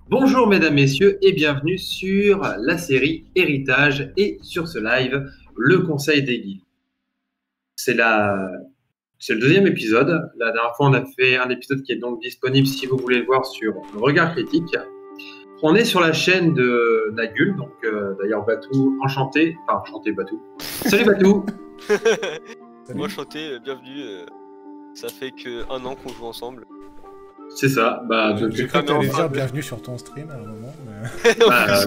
Bonjour mesdames, messieurs et bienvenue sur la série Héritage et sur ce live, le Conseil des Guildes. C'est la... c'est le deuxième épisode. La dernière fois, on a fait un épisode qui est donc disponible si vous voulez le voir sur le Regard Critique. On est sur la chaîne de Nagul, donc d'ailleurs Batou, enchanté. Enfin, enchanté Batou. Salut Batou. Enchanté, bienvenue. Ça fait que 1 an qu'on joue ensemble. C'est ça. J'ai cru que t'allais dire bienvenue sur ton stream à un moment. Mais...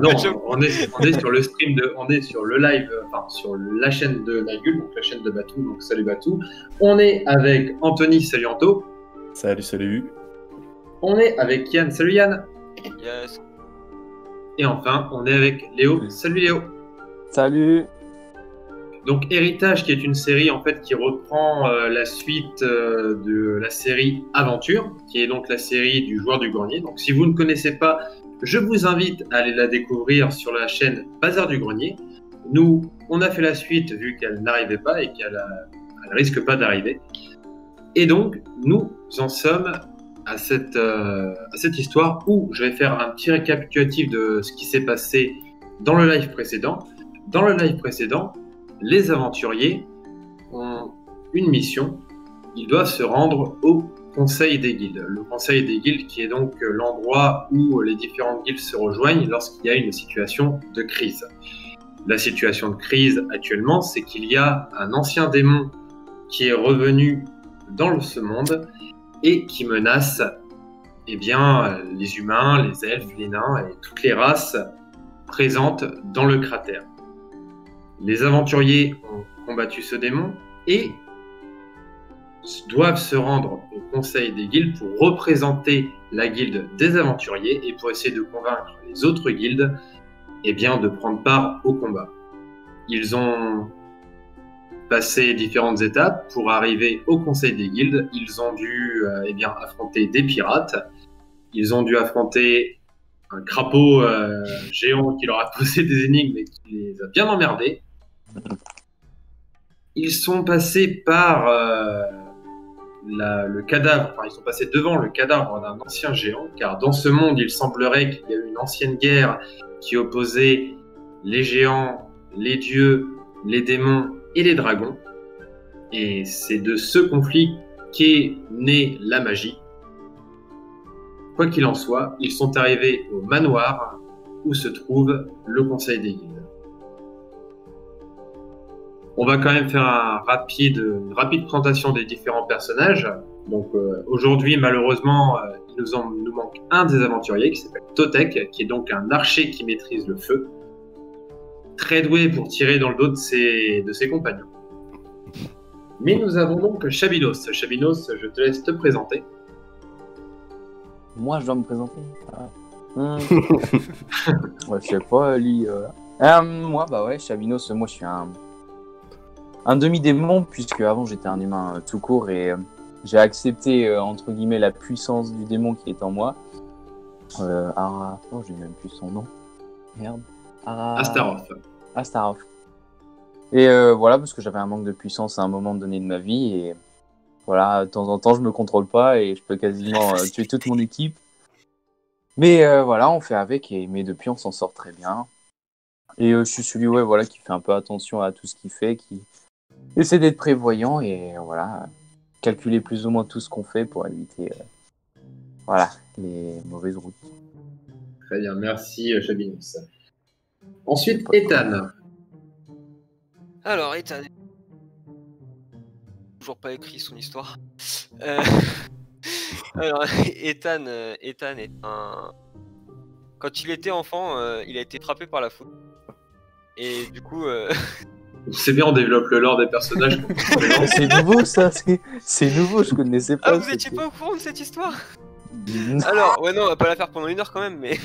non, on est sur le stream on est sur le live, enfin sur la chaîne de Nagul, donc la chaîne de Batou, donc salut Batou. On est avec Anthony, salut Anto. Salut. On est avec Yann, salut Yann. Yes. Et enfin, on est avec Léo, salut Léo. Salut. Donc Héritage, qui est une série en fait qui reprend la suite de la série Aventure, qui est donc la série du joueur du grenier. Donc si vous ne connaissez pas, je vous invite à aller la découvrir sur la chaîne Bazar du Grenier. Nous, on a fait la suite vu qu'elle n'arrivait pas et qu'elle risque pas d'arriver. Et donc, nous en sommes à cette histoire où je vais faire un petit récapitulatif de ce qui s'est passé dans le live précédent. Dans le live précédent, les aventuriers ont une mission. Ils doivent se rendre au Conseil des Guildes. Le Conseil des Guildes qui est donc l'endroit où les différentes guildes se rejoignent lorsqu'il y a une situation de crise. La situation de crise actuellement, c'est qu'il y a un ancien démon qui est revenu dans ce monde et qui menace les humains, les elfes, les nains et toutes les races présentes dans le cratère. Les aventuriers ont combattu ce démon et doivent se rendre au Conseil des Guildes pour représenter la guilde des aventuriers et pour essayer de convaincre les autres guildes de prendre part au combat. Ils ont passé différentes étapes pour arriver au Conseil des Guildes. Ils ont dû affronter des pirates. Ils ont dû affronter un crapaud géant qui leur a posé des énigmes et qui les a bien emmerdés. Ils sont passés par le cadavre, ils sont passés devant le cadavre d'un ancien géant, car dans ce monde, il semblerait qu'il y a eu une ancienne guerre qui opposait les géants, les dieux, les démons et les dragons. Et c'est de ce conflit qu'est née la magie. Quoi qu'il en soit, ils sont arrivés au manoir où se trouve le Conseil des Guildes. On va quand même faire une rapide présentation des différents personnages. Donc aujourd'hui, malheureusement, il nous manque un des aventuriers qui s'appelle Totek, qui est donc un archer qui maîtrise le feu, très doué pour tirer dans le dos de ses compagnons. Mais nous avons donc Chabinos. Chabinos, je te laisse te présenter. Moi, je dois me présenter. Ouais, je sais pas, lui. Moi, Chabinos, moi, je suis un demi-démon, puisque avant j'étais un humain tout court et j'ai accepté entre guillemets la puissance du démon qui est en moi. Non, j'ai même plus son nom. Merde. Astaroth. Et voilà, parce que j'avais un manque de puissance à un moment donné de ma vie et voilà, de temps en temps je me contrôle pas et je peux quasiment tuer toute mon équipe. Mais voilà, on fait avec mais depuis on s'en sort très bien. Et je suis celui qui fait un peu attention à tout ce qu'il fait, qui essaie d'être prévoyant et calculer plus ou moins tout ce qu'on fait pour éviter les mauvaises routes. Très bien, merci Chabinos. Ensuite, Ethan. Alors, Ethan. Toujours pas écrit son histoire. Alors, Ethan est un. Quand il était enfant, il a été frappé par la foudre. Et du coup. C'est bien, on développe le lore des personnages. C'est nouveau ça, c'est nouveau, je connaissais pas. Ah, vous étiez pas au courant de cette histoire? Alors, non, on va pas la faire pendant 1 heure quand même, mais.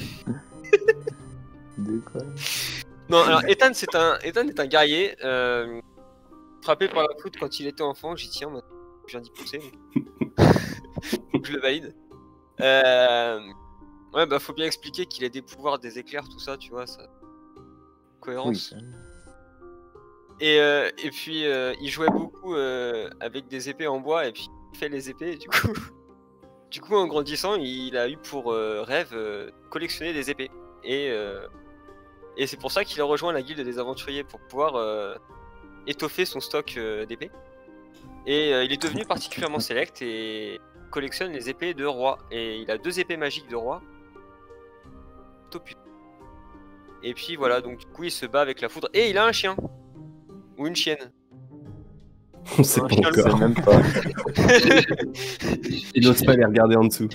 De quoi? Non, alors Ethan est un guerrier frappé par la foudre quand il était enfant. J'y tiens, moi, je viens d'y pousser. Je le valide. Faut bien expliquer qu'il a des pouvoirs, des éclairs, tout ça, tu vois, ça. Cohérence. Oui, et puis il jouait beaucoup avec des épées en bois et puis il fait les épées et du coup Du coup, en grandissant, il a eu pour rêve collectionner des épées. Et c'est pour ça qu'il a rejoint la guilde des aventuriers pour pouvoir étoffer son stock d'épées. Et il est devenu particulièrement sélect et collectionne les épées de roi. Et il a 2 épées magiques de roi. Plutôt putain. Et puis voilà, donc du coup il se bat avec la foudre. Et il a un chien. Ou une chienne. On sait Un pas chien Je sais encore. même pas. Il n'ose pas les regarder en dessous.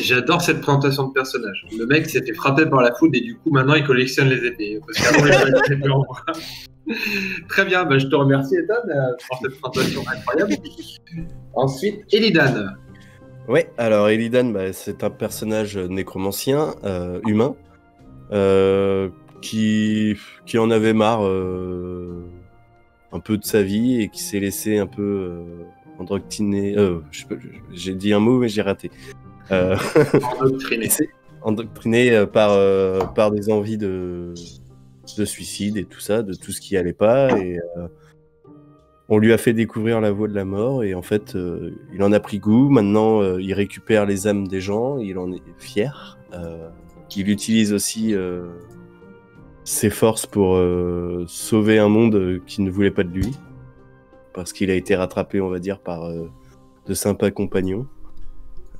J'adore cette présentation de personnage. Le mec s'est fait frapper par la foudre et du coup maintenant il collectionne les épées. Parce qu'avant il avait les épées en bois. Très bien, je te remercie Ethan pour cette présentation incroyable. Ensuite, Elidan. Ouais, alors Illidan, c'est un personnage nécromancien, humain, qui en avait marre un peu de sa vie et qui s'est laissé un peu endoctriner. J'ai dit un mot mais j'ai raté. Endoctriné. Endoctriné par des envies de suicide et tout ça, de tout ce qui allait pas. Et on lui a fait découvrir la voie de la mort et en fait, il en a pris goût. Maintenant, il récupère les âmes des gens, il en est fier. Il utilise aussi ses forces pour sauver un monde qui ne voulait pas de lui. Parce qu'il a été rattrapé, on va dire, par de sympas compagnons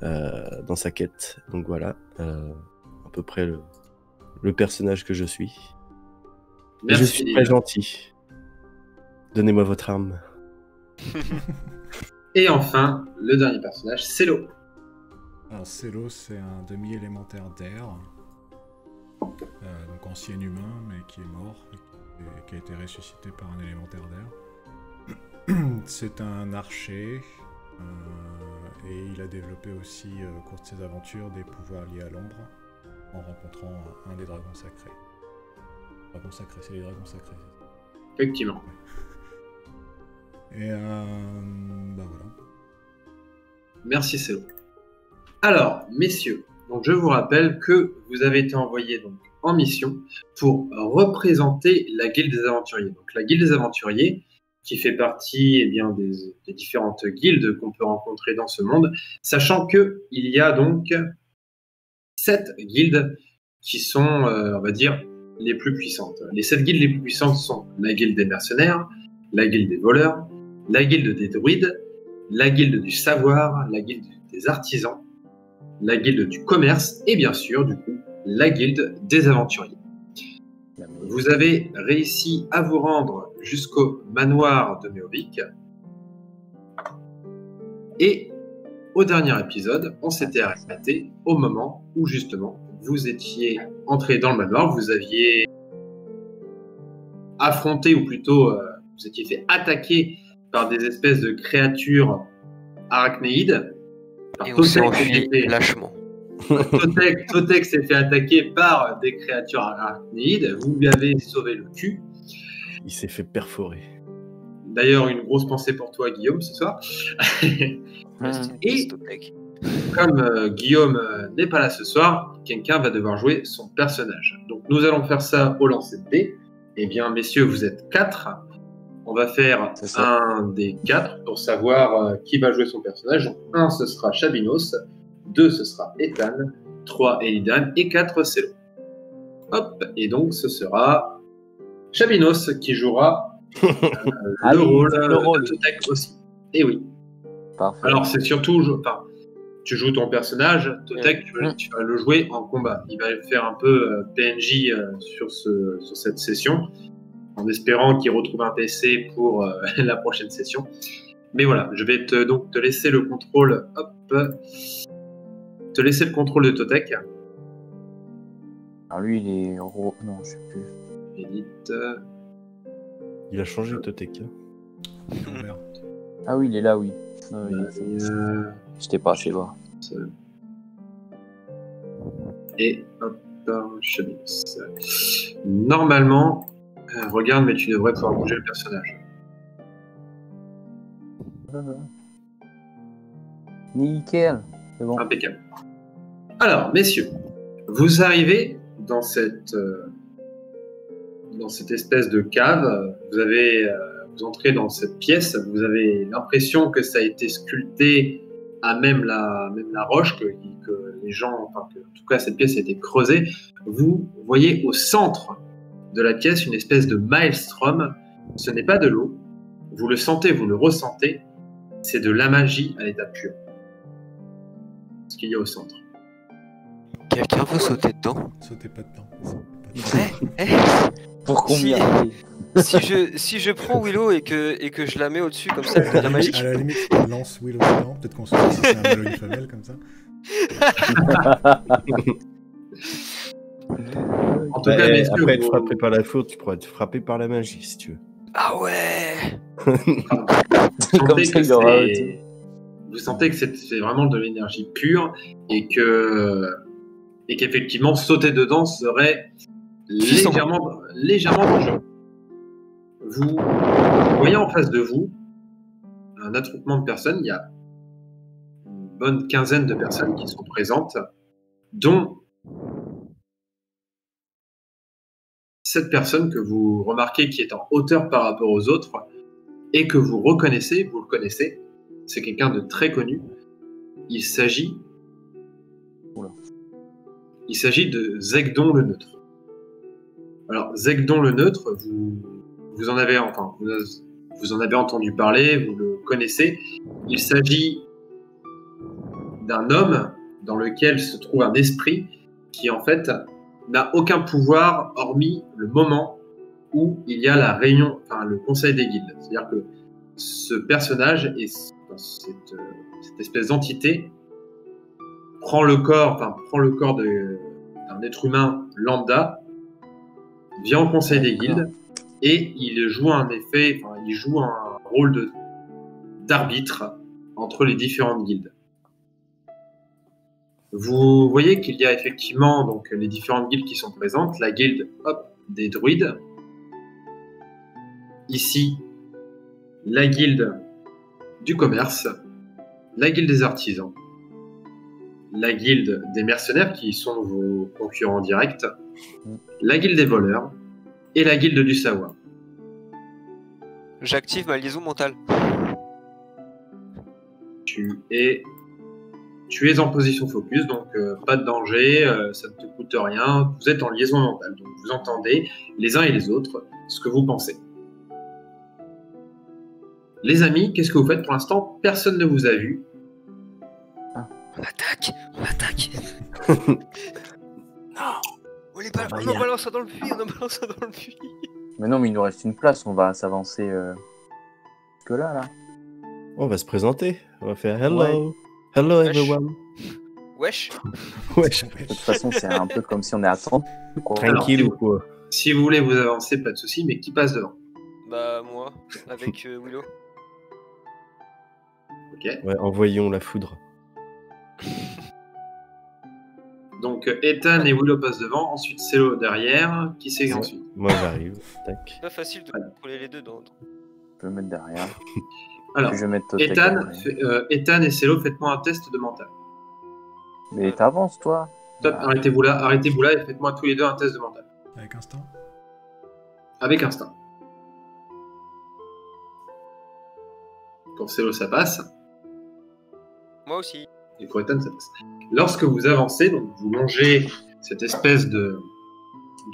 dans sa quête. Donc voilà, à peu près le personnage que je suis. Et je suis très gentil. Donnez-moi votre arme. Et enfin, le dernier personnage, Célo. Alors, Célo, c'est un demi-élémentaire d'air. Donc ancien humain, mais qui est mort, et qui a été ressuscité par un élémentaire d'air. C'est un archer, et il a développé aussi, au cours de ses aventures, des pouvoirs liés à l'ombre, en rencontrant un des dragons sacrés. Dragons sacrés, c'est les dragons sacrés. Effectivement. Et voilà. Merci Célo. Alors, messieurs, donc je vous rappelle que vous avez été envoyés donc en mission pour représenter la Guilde des Aventuriers. Donc la Guilde des Aventuriers, qui fait partie des différentes guildes qu'on peut rencontrer dans ce monde, sachant qu'il y a donc 7 guildes qui sont, on va dire, les plus puissantes. Les 7 guildes les plus puissantes sont la Guilde des Mercenaires, la Guilde des Voleurs, la Guilde des Druides, la Guilde du Savoir, la Guilde des Artisans, la Guilde du Commerce et bien sûr, du coup, la Guilde des Aventuriers. Vous avez réussi à vous rendre jusqu'au manoir de Méovic. Et au dernier épisode, on s'était arrêté au moment où justement vous étiez entré dans le manoir, vous aviez affronté, ou plutôt vous étiez fait attaquer par des espèces de créatures arachnéides. Et on s'est enfui lâchement. Totek s'est fait attaquer par des créatures arachnéides. Vous lui avez sauvé le cul. Il s'est fait perforer. D'ailleurs, une grosse pensée pour toi, Guillaume, ce soir. Et comme Guillaume n'est pas là ce soir, quelqu'un va devoir jouer son personnage. Donc, nous allons faire ça au lancer de dés. Eh bien, messieurs, vous êtes 4. On va faire un des 4 pour savoir qui va jouer son personnage. Donc, 1, ce sera Chabinos. 2, ce sera Ethan. 3, Elidan. Et 4, Célo. Hop, et donc ce sera Chabinos qui jouera le rôle de Totek aussi. Et oui. Parfait. Alors, c'est surtout... tu joues ton personnage, Totek, tu vas le jouer en combat. Il va faire un peu PNJ sur cette session, en espérant qu'il retrouve un PC pour la prochaine session. Mais voilà, je vais donc te laisser le contrôle. Hop, te laisser le contrôle de Totek. Alors lui, il est... Non, je sais plus. Edith. Il a changé Totek. Ah oui, il est là, oui. J'étais pas assez bas. Et hop, Chabinos. Normalement, regarde, mais tu devrais pouvoir bouger le personnage. Nickel. C'est bon. Impeccable. Alors, messieurs, vous arrivez dans cette espèce de cave. Vous entrez dans cette pièce. Vous avez l'impression que ça a été sculpté à même la roche, que les gens, enfin, que, en tout cas cette pièce a été creusée, vous voyez au centre de la pièce une espèce de maelstrom. Ce n'est pas de l'eau, vous le sentez, vous le ressentez, c'est de la magie à l'état pur. Ce qu'il y a au centre. Quelqu'un veut sauter dedans? Sautez pas dedans. Pour combien? Si je prends Willow et que je la mets au-dessus comme ça, elle devient magique. À la limite, on lance Willow dedans. Peut-être qu'on se dit si c'est un mâle ou une femelle comme ça. En tout cas, messieurs, après être vous- frappé par la foudre, tu pourrais être frappé par la magie si tu veux. Ah ouais! vous Comme sentez ça, que il aura c'est- été. vous sentez que c'est vraiment de l'énergie pure et qu'effectivement sauter dedans serait légèrement dangereux. Vous voyez en face de vous un attroupement de personnes. Il y a une bonne quinzaine de personnes qui sont présentes, dont 7 personnes que vous remarquez qui est en hauteur par rapport aux autres et que vous reconnaissez, vous le connaissez, c'est quelqu'un de très connu. Il s'agit de Zegdon le Neutre. Alors, Zegdon le Neutre, vous en avez entendu parler, vous le connaissez. Il s'agit d'un homme dans lequel se trouve un esprit qui, en fait, n'a aucun pouvoir hormis le moment où il y a la réunion, enfin le conseil des guildes. C'est-à-dire que ce personnage et cette espèce d'entité prend le corps d'un être humain lambda, vient au conseil des guildes et il joue un rôle d'arbitre entre les différentes guildes. Vous voyez qu'il y a effectivement donc les différentes guildes qui sont présentes. La guilde des druides. Ici, la guilde du commerce. La guilde des artisans. La guilde des mercenaires qui sont vos concurrents directs. La guilde des voleurs. Et la guilde du savoir. J'active ma liaison mentale. Tu es en position focus, donc pas de danger, ça ne te coûte rien. Vous êtes en liaison mentale, donc vous entendez les uns et les autres ce que vous pensez. Les amis, qu'est-ce que vous faites pour l'instant? Personne ne vous a vu. On attaque. Non. On en balance ça dans le puits, Mais non, mais il nous reste une place, on va s'avancer que là. On va se présenter. On va faire hello. Ouais. Hello Wesh. everyone. Wesh. Wesh. De toute façon, c'est un peu comme si on est à 30. Tranquille Alors, ou quoi? Si vous voulez vous avancer, pas de souci, mais qui passe devant? Bah moi, avec Willow. Ok. Ouais, envoyons la foudre. Donc Ethan et Willow passent devant, ensuite Celo derrière. Qui c'est Ouais. ensuite? Moi j'arrive. Tac. C'est pas facile de contrôler les deux dans. Je peux me mettre derrière. Alors, Puis je vais mettre Totek Ethan, après. Ethan et Celo, faites-moi un test de mental. Mais t'avances, toi. Top, Ah. arrêtez-vous là et faites-moi tous les deux un test de mental. Avec instant. Avec instinct. Pour Celo, ça passe. Moi aussi. Et pour Ethan, ça passe. Lorsque vous avancez, donc vous longez cette espèce de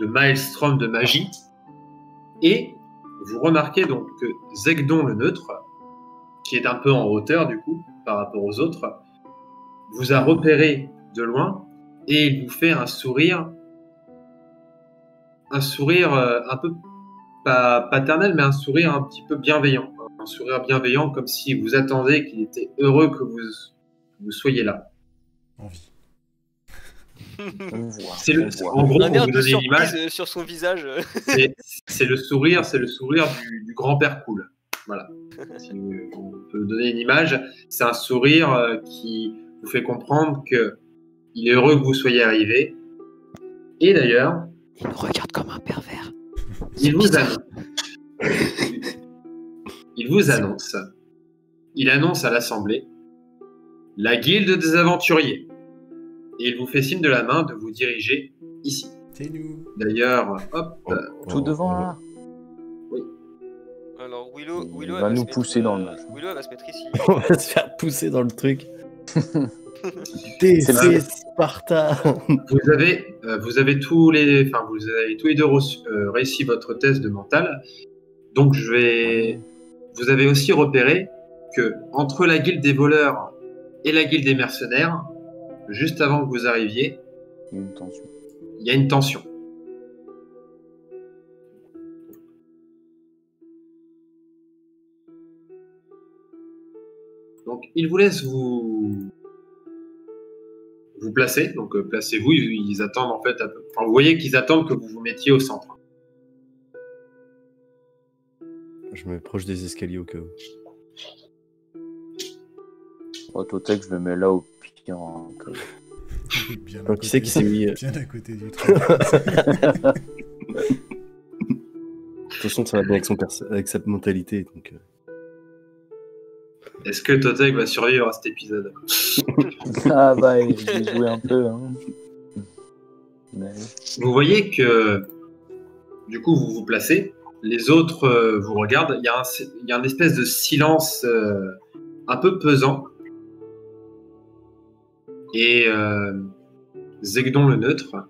maelstrom de magie, et vous remarquez donc que Zegdon le Neutre, qui est un peu en hauteur du coup par rapport aux autres, vous a repéré de loin et il vous fait un sourire un peu pas paternel, mais un sourire un petit peu bienveillant, un sourire bienveillant comme si vous attendiez qu'il était heureux que vous soyez là. En vie. On voit. C'est le, on voit. en gros, Un pour air vous de donner une image, surprise sur son visage. c'est le sourire du grand-père cool. Voilà. Si on peut donner une image, c'est un sourire qui vous fait comprendre que il est heureux que vous soyez arrivé. Et d'ailleurs, Il me regarde comme un pervers. il vous annonce, il annonce à l'Assemblée la guilde des aventuriers. Et il vous fait signe de la main de vous diriger ici. C'est nous. D'ailleurs, hop, Tout devant, là. Alors Willow Il elle va se nous mettre, pousser dans le- Willow elle va se mettre ici. On va se faire pousser dans le truc. DC Sparta. Vous avez tous les deux réussi votre test de mental. Donc vous avez aussi repéré que entre la guilde des voleurs et la guilde des mercenaires, juste avant que vous arriviez, Il y a une tension. il y a une tension. Donc il vous laisse vous placer. Donc placez-vous. Ils attendent en fait. Enfin, vous voyez qu'ils attendent que vous vous mettiez au centre. Je me proche des escaliers au cas où. Autotech, je le mets là au pire. Hein, Bien à Donc, qui c'est côté- qui s'est mis Bien à côté du truc. De toute façon, ça va bien avec sa mentalité. Donc, Est-ce que Totek va survivre à cet épisode? Ah bah, j'ai joué un peu. Hein. Mais... Vous voyez que du coup vous vous placez. Les autres vous regardent. Il y a une espèce de silence un peu pesant. Et Zegdon le neutre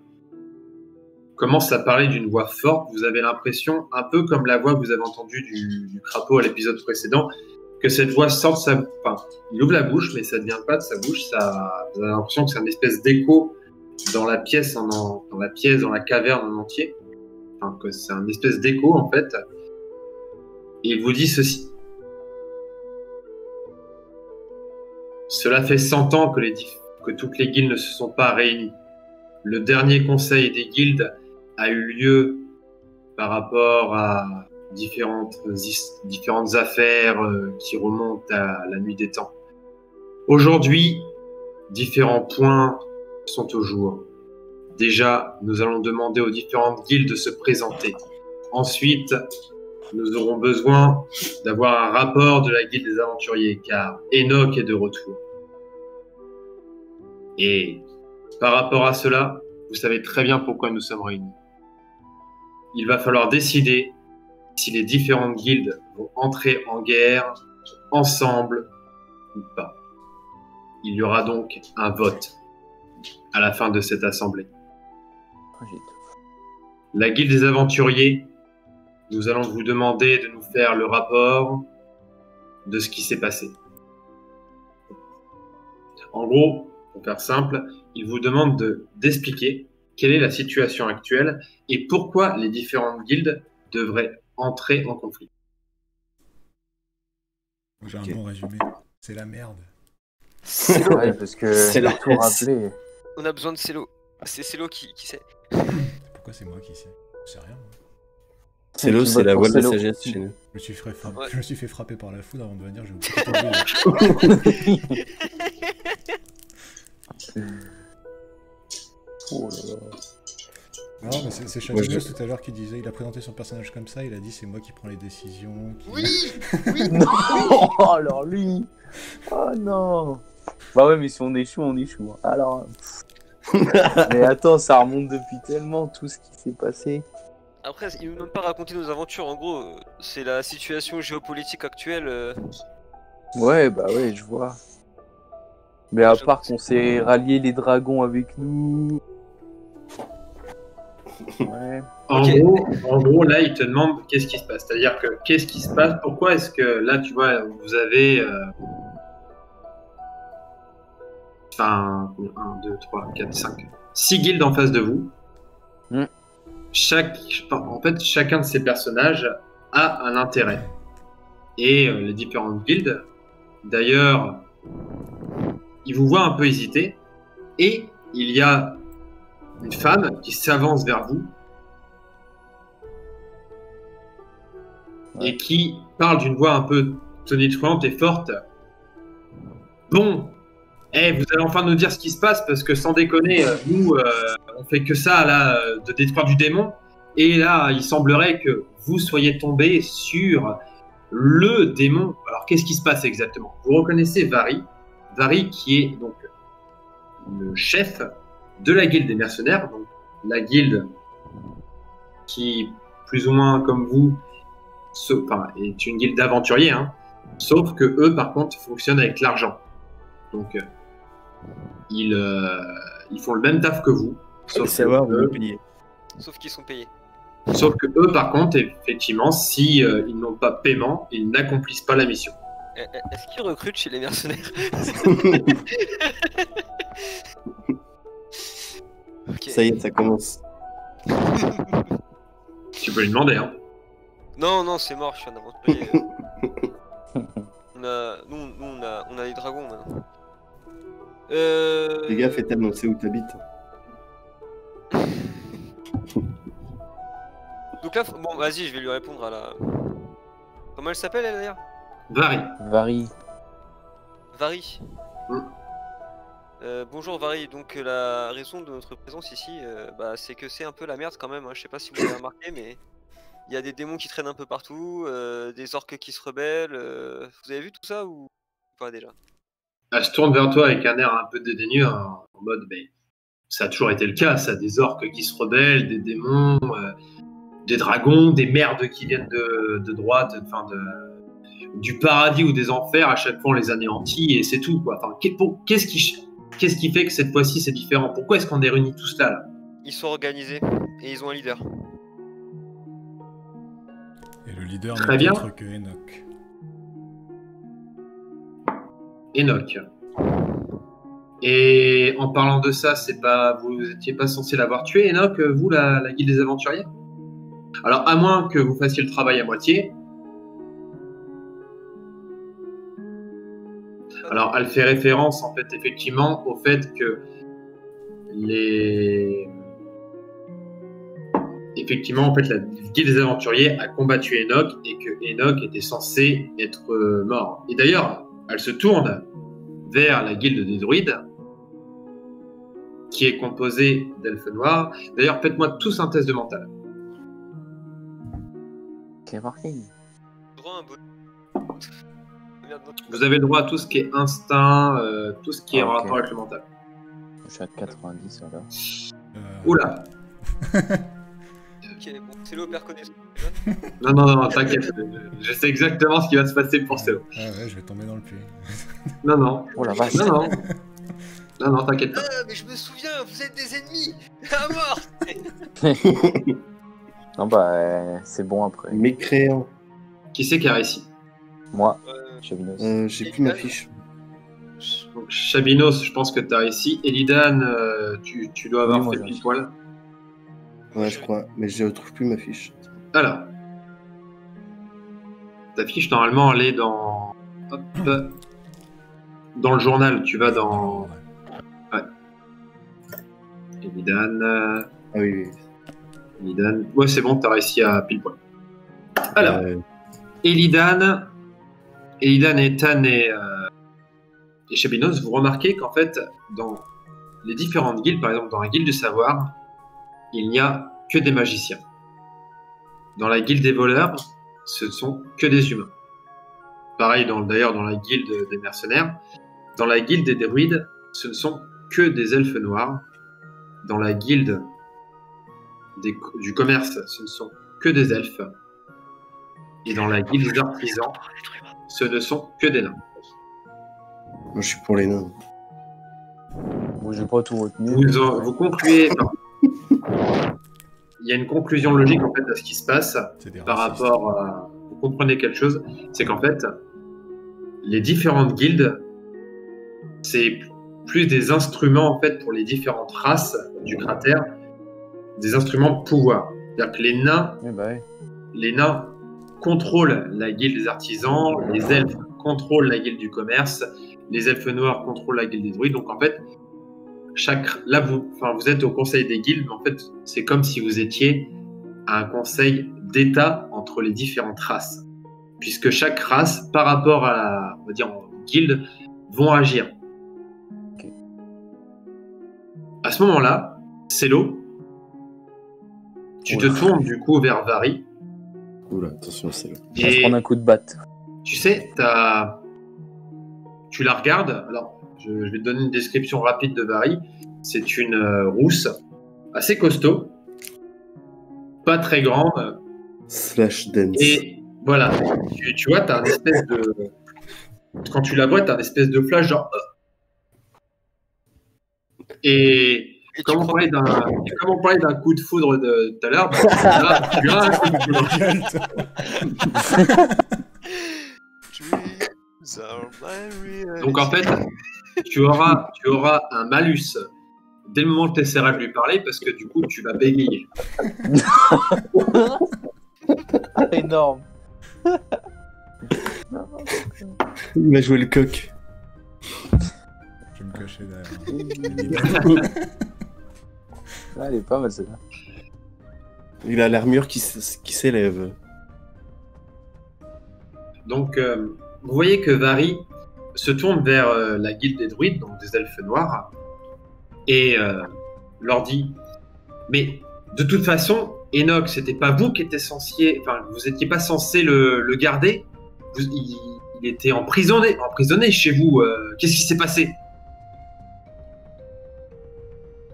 commence à parler d'une voix forte. Vous avez l'impression, un peu comme la voix que vous avez entendue du crapaud à l'épisode précédent, que cette voix sort de sa... Enfin, il ouvre la bouche, mais ça ne vient pas de sa bouche. Vous avez l'impression que c'est une espèce d'écho dans la pièce, dans la caverne en entier. Enfin, que c'est une espèce d'écho, en fait. Et il vous dit ceci. Cela fait 100 ans que toutes les guildes ne se sont pas réunies. Le dernier conseil des guildes a eu lieu par rapport à différentes affaires qui remontent à la nuit des temps. Aujourd'hui, différents points sont au jour. Déjà, nous allons demander aux différentes guildes de se présenter. Ensuite, nous aurons besoin d'avoir un rapport de la guilde des aventuriers, car Enoch est de retour. Et par rapport à cela, vous savez très bien pourquoi nous sommes réunis. Il va falloir décider si les différentes guildes vont entrer en guerre ensemble ou pas. Il y aura donc un vote à la fin de cette assemblée. La guilde des aventuriers, nous allons vous demander de nous faire le rapport de ce qui s'est passé. En gros, pour faire simple, il vous demande d'expliquer quelle est la situation actuelle et pourquoi les différentes guildes devraient entrer en conflit. J'ai un bon résumé. C'est la merde. Ouais, parce que C'est la tout rappelé. On a besoin de Célo. C'est Célo qui sait. Pourquoi c'est moi qui sais? Je sais rien. Moi. c'est l'eau, Tu c'est votes la pour voile de Célo. sagesse chez nous. Je me suis fait frapper par la foudre avant de venir. Je vais vous Oh là là. Non, mais c'est Chagnos tout à l'heure qui disait, il a présenté son personnage comme ça, il a dit c'est moi qui prends les décisions. Oui, oui. Non. Oh, alors lui. Oh non. Bah ouais, mais si on échoue, on échoue. Alors. Mais attends, ça remonte depuis tellement tout ce qui s'est passé. Après, il ne nous même pas raconter nos aventures. En gros, c'est la situation géopolitique actuelle. Ouais, bah ouais, je vois. Mais à part qu'on s'est rallié les dragons avec nous. Ouais. En Ok. gros, là, il te demande qu'est-ce qui se passe. C'est-à-dire que qu'est-ce qui se passe? Pourquoi est-ce que là, tu vois, vous avez 1, 2, 3, 4, 5, 6 guildes en face de vous. Mm. En fait, chacun de ces personnages a un intérêt. Et les différentes guildes, d'ailleurs, ils vous voient un peu hésiter. Et il y a une femme qui s'avance vers vous et qui parle d'une voix un peu tonitruante et forte. Bon, vous allez enfin nous dire ce qui se passe parce que sans déconner, nous, on fait que ça là, de détruire du démon. Et là, il semblerait que vous soyez tombé sur le démon. Alors, qu'est-ce qui se passe exactement? Vous reconnaissez Vari qui est donc le chef de la guilde des mercenaires, donc la guilde qui, plus ou moins comme vous, est une guilde d'aventuriers, hein, sauf que eux, par contre, fonctionnent avec l'argent. Donc, ils font le même taf que vous. Faut Sauf savoir que où eux, le payer. Sauf qu'ils sont payés. sauf que eux, par contre, effectivement, si ils n'ont pas paiement, ils n'accomplissent pas la mission. Est-ce qu'ils recrutent chez les mercenaires? Ok. Ça y est, ça commence. Tu peux lui demander, hein. Non, non, c'est mort, je suis un aventurier. On a les dragons maintenant. Les gars, fais tellement, c'est où t'habites. Donc là, bon, vas-y, je vais lui répondre à la. Comment elle s'appelle, elle d'ailleurs? Varie. Varie. Vary. Mm. Bonjour Vary, donc la raison de notre présence ici, c'est que c'est un peu la merde quand même, hein. Je sais pas si vous avez remarqué, mais il y a des démons qui traînent un peu partout, des orques qui se rebellent, vous avez vu tout ça ou pas déjà? Elle se tourne vers toi avec un air un peu dédaigneux, hein, en mode, mais ça a toujours été le cas, ça, des orques qui se rebellent, des démons, des dragons, des merdes qui viennent de droite, enfin du paradis ou des enfers, à chaque fois on les anéantit et c'est tout, quoi. Enfin, qu'est-ce qui fait que cette fois-ci c'est différent? Pourquoi est-ce qu'on est réunis tous là? Ils sont organisés et ils ont un leader. Et le leader Très n'est bien. autre que Enoch. Enoch. Et en parlant de ça, vous étiez pas censé l'avoir tué, Enoch, vous, la guilde des aventuriers? Alors, à moins que vous fassiez le travail à moitié. Alors, elle fait référence, en fait, effectivement, au fait que effectivement, en fait, la guilde des aventuriers a combattu Enoch et que Enoch était censé être mort. Et d'ailleurs, elle se tourne vers la guilde des druides, qui est composée d'elfes noirs. D'ailleurs, faites-moi tous un test de mental. Ok, parfait. Droit à un bonus. Merde, non. Vous avez le droit à tout ce qui est instinct, tout ce qui est en Ok. rapport avec le mental. Je suis à 90 alors. Oula. Ok, bon, c'est l'eau perd connaissance. Non, t'inquiète. Je sais exactement ce qui va se passer pour Célo. Ah ouais, je vais tomber dans le puits. Non, Oh la vache. non, t'inquiète pas. Ah, mais je me souviens, vous êtes des ennemis à mort. Non bah c'est bon après. Mécréant. Qui c'est qui a réussi? Moi, Chavinos. J'ai plus ma fiche. Donc, Chabinos, je pense que t'as réussi. Elidan, tu dois avoir Oui, moi, fait j'ai pile réussi. poil. Ouais, je crois, mais je retrouve plus ma fiche. Alors, ta fiche, normalement, elle est dans... Hop, dans le journal. Tu vas dans... Ouais. Elidan... Ah oui, oui. Elidan... Ouais, c'est bon, t'as réussi à pile poil. Alors, Euh, Elidan, Ethan et Chabinos, vous remarquez qu'en fait, dans les différentes guildes, par exemple dans la guilde du savoir, il n'y a que des magiciens. Dans la guilde des voleurs, ce ne sont que des humains. Pareil d'ailleurs dans la guilde des mercenaires. Dans la guilde des druides, ce ne sont que des elfes noirs. Dans la guilde du commerce, ce ne sont que des elfes. Et dans la guilde des artisans, ce ne sont que des nains. moi, je suis pour les nains. Bon, j'ai pas tout retenu. Vous concluez. Non. Il y a une conclusion logique en fait à ce qui se passe C'est des par racistes. rapport à. Vous comprenez quelque chose, c'est qu'en fait, les différentes guildes, c'est plus des instruments en fait pour les différentes races du cratère, des instruments de pouvoir. C'est-à-dire que Eh bah ouais. les nains contrôlent la guilde des artisans, les elfes contrôlent la guilde du commerce, les elfes noirs contrôlent la guilde des druides. Donc en fait, là vous êtes au conseil des guildes, mais en fait c'est comme si vous étiez à un conseil d'État entre les différentes races, puisque chaque race, par rapport à on va dire guilde, vont agir. Ok. À ce moment-là, Célo, tu te tournes du coup vers Vary. Oula, attention, c'est là. On va se Et prendre un coup de batte. tu sais, tu la regardes. Alors, je vais te donner une description rapide de Vary. C'est une rousse assez costaud, pas très grande. Slash dance. Et voilà, tu vois, t'as un espèce de... Quand tu la vois, t'as un espèce de flash genre... Et Comme tu on crois parlait d'un coup de foudre de tout à l'heure, là, tu verras un coup de foudre. Dreams are my reality. Donc en fait, tu auras un malus dès le moment que tu essaieras de lui parler parce que du coup, tu vas bégayer. Énorme. Il va jouer le coq. Je vais me cacher derrière. Ah, elle est pas mal celle-là. Il a l'armure qui s'élève. Donc, vous voyez que Vari se tourne vers la guilde des druides, donc des elfes noirs, et leur dit « Mais de toute façon, Enoch, c'était pas vous qui étiez censé... Enfin, vous étiez pas censé le garder. Il était emprisonné chez vous. Qu'est-ce qui s'est passé ?»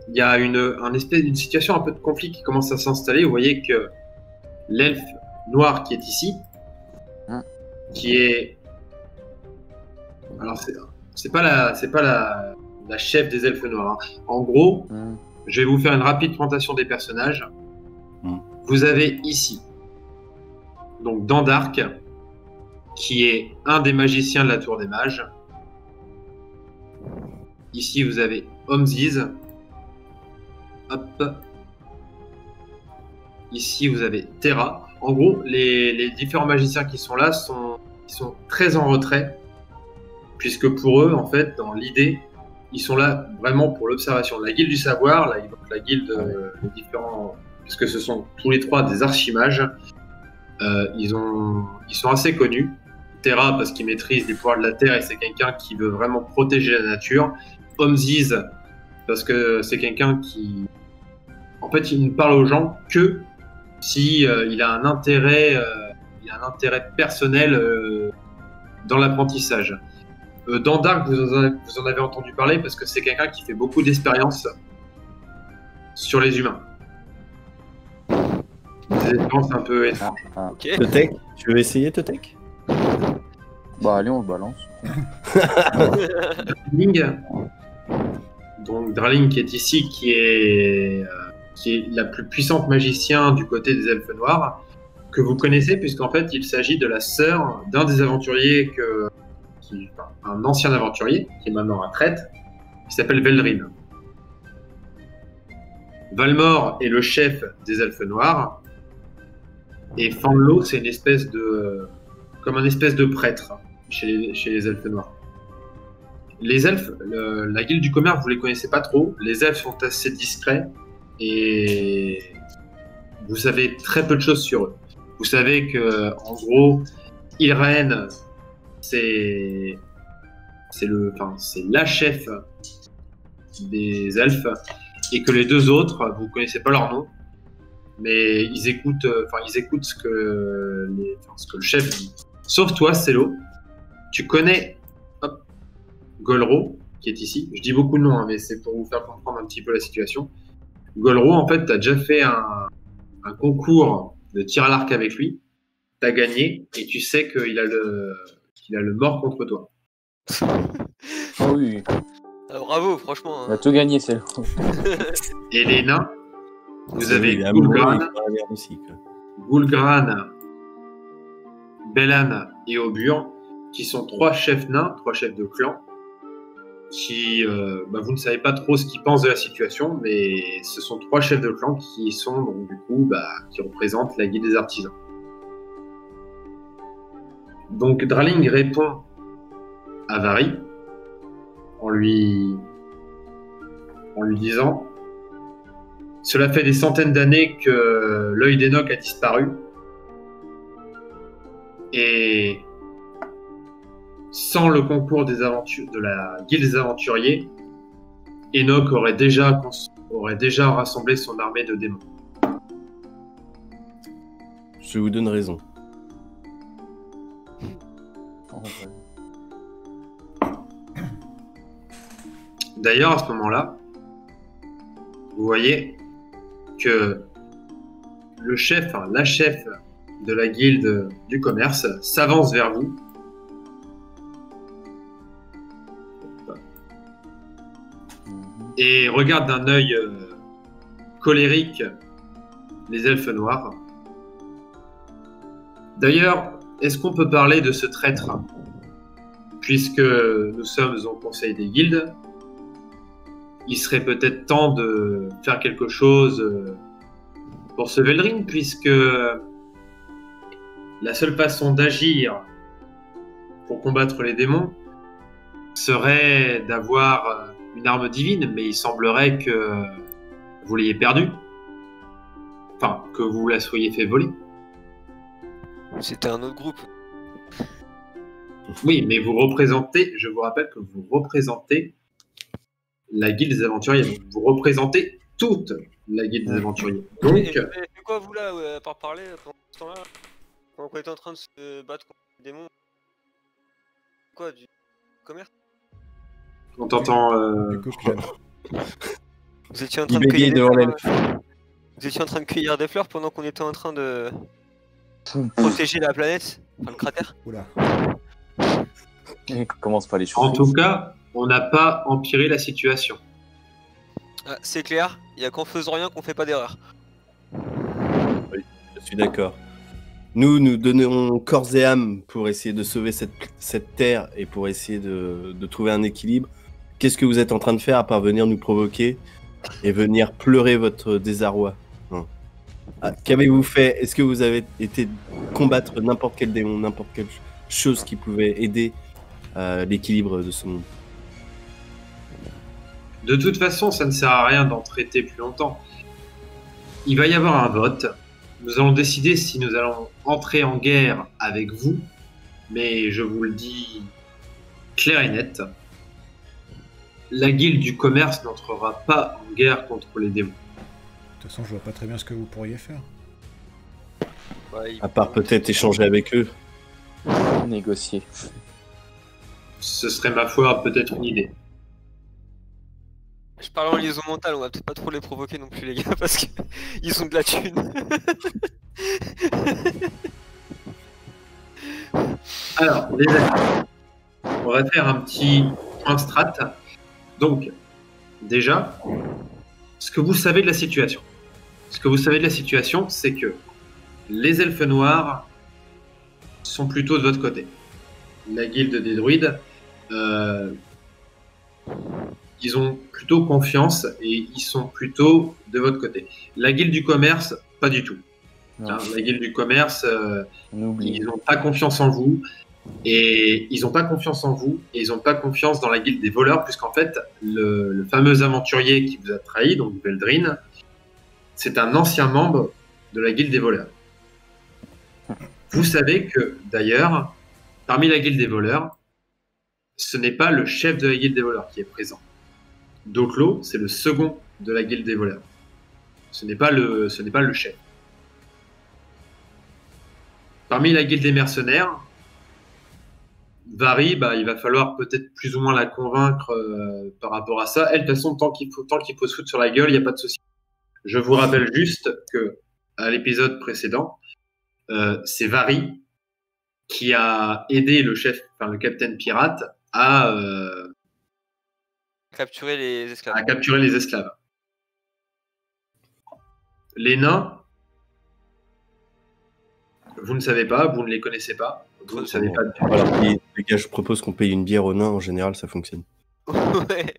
Il y a une situation un peu de conflit qui commence à s'installer. Vous voyez que l'elfe noir qui est ici, qui est... Alors, c'est pas la chef des elfes noirs. Hein. En gros, je vais vous faire une rapide présentation des personnages. Vous avez ici, donc Dandark, qui est un des magiciens de la Tour des Mages. Ici, vous avez Omziz. Hop. Ici, vous avez Terra. En gros, les différents magiciens qui sont là ils sont très en retrait, puisque pour eux, en fait, dans l'idée, ils sont là vraiment pour l'observation. La guilde du savoir, la guilde les différents, puisque ce sont tous les trois des archimages, ils sont assez connus. Terra parce qu'il maîtrise les pouvoirs de la terre et c'est quelqu'un qui veut vraiment protéger la nature. Omziz parce que c'est quelqu'un qui, en fait, il ne parle aux gens que si il a un intérêt personnel dans l'apprentissage. Dans Dark, vous en avez entendu parler parce que c'est quelqu'un qui fait beaucoup d'expériences sur les humains. Des expériences un peu étranges. Ok. Totek, tu veux essayer Totek? Bah allez, on le balance. Draling, donc Draling qui est ici, qui est la plus puissante magicien du côté des elfes noirs, que vous connaissez puisqu'en fait il s'agit de la sœur d'un des aventuriers un ancien aventurier qui est maintenant à retraite, qui s'appelle Veldrin. Valmor est le chef des elfes noirs et Fanlo c'est un espèce de prêtre chez les elfes noirs. Les elfes, la guilde du commerce, vous les connaissez pas trop. Les elfes sont assez discrets et vous savez très peu de choses sur eux. Vous savez que, en gros, Irène, c'est la chef des elfes et que les deux autres, vous connaissez pas leur nom, mais ils écoutent ce que le chef dit. Sauf toi, Célo, tu connais Golro, qui est ici. Je dis beaucoup de noms, mais c'est pour vous faire comprendre un petit peu la situation. Golro, en fait, tu as déjà fait un concours de tir à l'arc avec lui. Tu as gagné et tu sais qu'il a le mort contre toi. Oh oui, Bravo, franchement. on a tout gagné, c'est Et les nains, vous avez Il a un Gul'gran, moment, il fera bien aussi, quoi. Bellan et Aubur, qui sont trois chefs nains, trois chefs de clan, qui, vous ne savez pas trop ce qu'ils pensent de la situation, mais ce sont trois chefs de clan qui sont donc du coup, qui représentent la guilde des artisans. Donc Draling répond à Vari en lui disant: cela fait des centaines d'années que l'œil d'Enoch a disparu et sans le concours de la guilde des aventuriers, Enoch aurait déjà rassemblé son armée de démons. Je vous donne raison. D'ailleurs, à ce moment-là, vous voyez que la chef de la guilde du commerce s'avance vers vous. et regardent d'un œil colérique les elfes noirs. D'ailleurs, est-ce qu'on peut parler de ce traître? Puisque nous sommes au Conseil des Guildes, il serait peut-être temps de faire quelque chose pour ce Veldrin, puisque la seule façon d'agir pour combattre les démons serait d'avoir une arme divine, mais il semblerait que vous l'ayez perdue. Enfin, que vous la soyez fait voler. C'était un autre groupe. Oui, mais vous représentez, je vous rappelle que vous représentez la guilde des aventuriers. Donc, vous représentez toute la guilde des aventuriers. Donc, Mais c'est quoi vous là, à part parler pendant ce temps-là? Pendant qu'on était en train de se battre contre les démons? Quoi, du commerce? on t'entend. Du coup, Pigeon. Vous étiez en train Il de cueillir bégayait devant des l'elfe. fleurs, vous étiez en train de cueillir des fleurs pendant qu'on était en train de protéger la planète, enfin le cratère. Oula. Et commence pas les En choses. tout cas, on n'a pas empiré la situation. Ah, c'est clair, il y a qu'en faisant rien qu'on fait pas d'erreur. Je suis d'accord. Nous donnons corps et âme pour essayer de sauver cette terre et pour essayer de trouver un équilibre. Qu'est-ce que vous êtes en train de faire à part venir nous provoquer et venir pleurer votre désarroi, hein? Qu'avez-vous fait? Est-ce que vous avez été combattre n'importe quel démon, n'importe quelle chose qui pouvait aider l'équilibre de ce monde? De toute façon, ça ne sert à rien d'en traiter plus longtemps. Il va y avoir un vote. Nous allons décider si nous allons entrer en guerre avec vous, mais je vous le dis clair et net, la guilde du commerce n'entrera pas en guerre contre les démons. De toute façon, je vois pas très bien ce que vous pourriez faire. Ouais, À part peut-être échanger avec eux. Négocier. Ce serait ma foi peut-être une idée. Je parle en liaison mentale, on va peut-être pas trop les provoquer non plus les gars parce qu'ils ont de la thune. Alors, les amis, on va faire un petit point strat. Donc, déjà, ce que vous savez de la situation. Ce que vous savez de la situation, c'est que les elfes noirs sont plutôt de votre côté. La guilde des druides, ils ont plutôt confiance et ils sont plutôt de votre côté. La guilde du commerce, pas du tout. Non. Hein, la guilde du commerce, On oublie. ils n'ont pas confiance en vous. Et ils n'ont pas confiance en vous et ils n'ont pas confiance dans la guilde des voleurs, puisqu'en fait, le fameux aventurier qui vous a trahi, donc Veldrin, c'est un ancien membre de la guilde des voleurs. Vous savez que, d'ailleurs, parmi la guilde des voleurs, ce n'est pas le chef de la guilde des voleurs qui est présent. Doclo, c'est le second de la guilde des voleurs. Ce n'est pas le chef. Parmi la guilde des mercenaires, Vari, il va falloir peut-être plus ou moins la convaincre par rapport à ça. Elle, de toute façon, tant qu'il faut se foutre sur la gueule, il n'y a pas de souci. Je vous rappelle juste que à l'épisode précédent, c'est Vari qui a aidé le chef, enfin le capitaine pirate, à Capturer les esclaves. capturer les esclaves. Les nains, vous ne savez pas, vous ne les connaissez pas, vous ne savez pas. Alors, les gars, je propose qu'on paye une bière aux nains, en général, ça fonctionne. Ouais.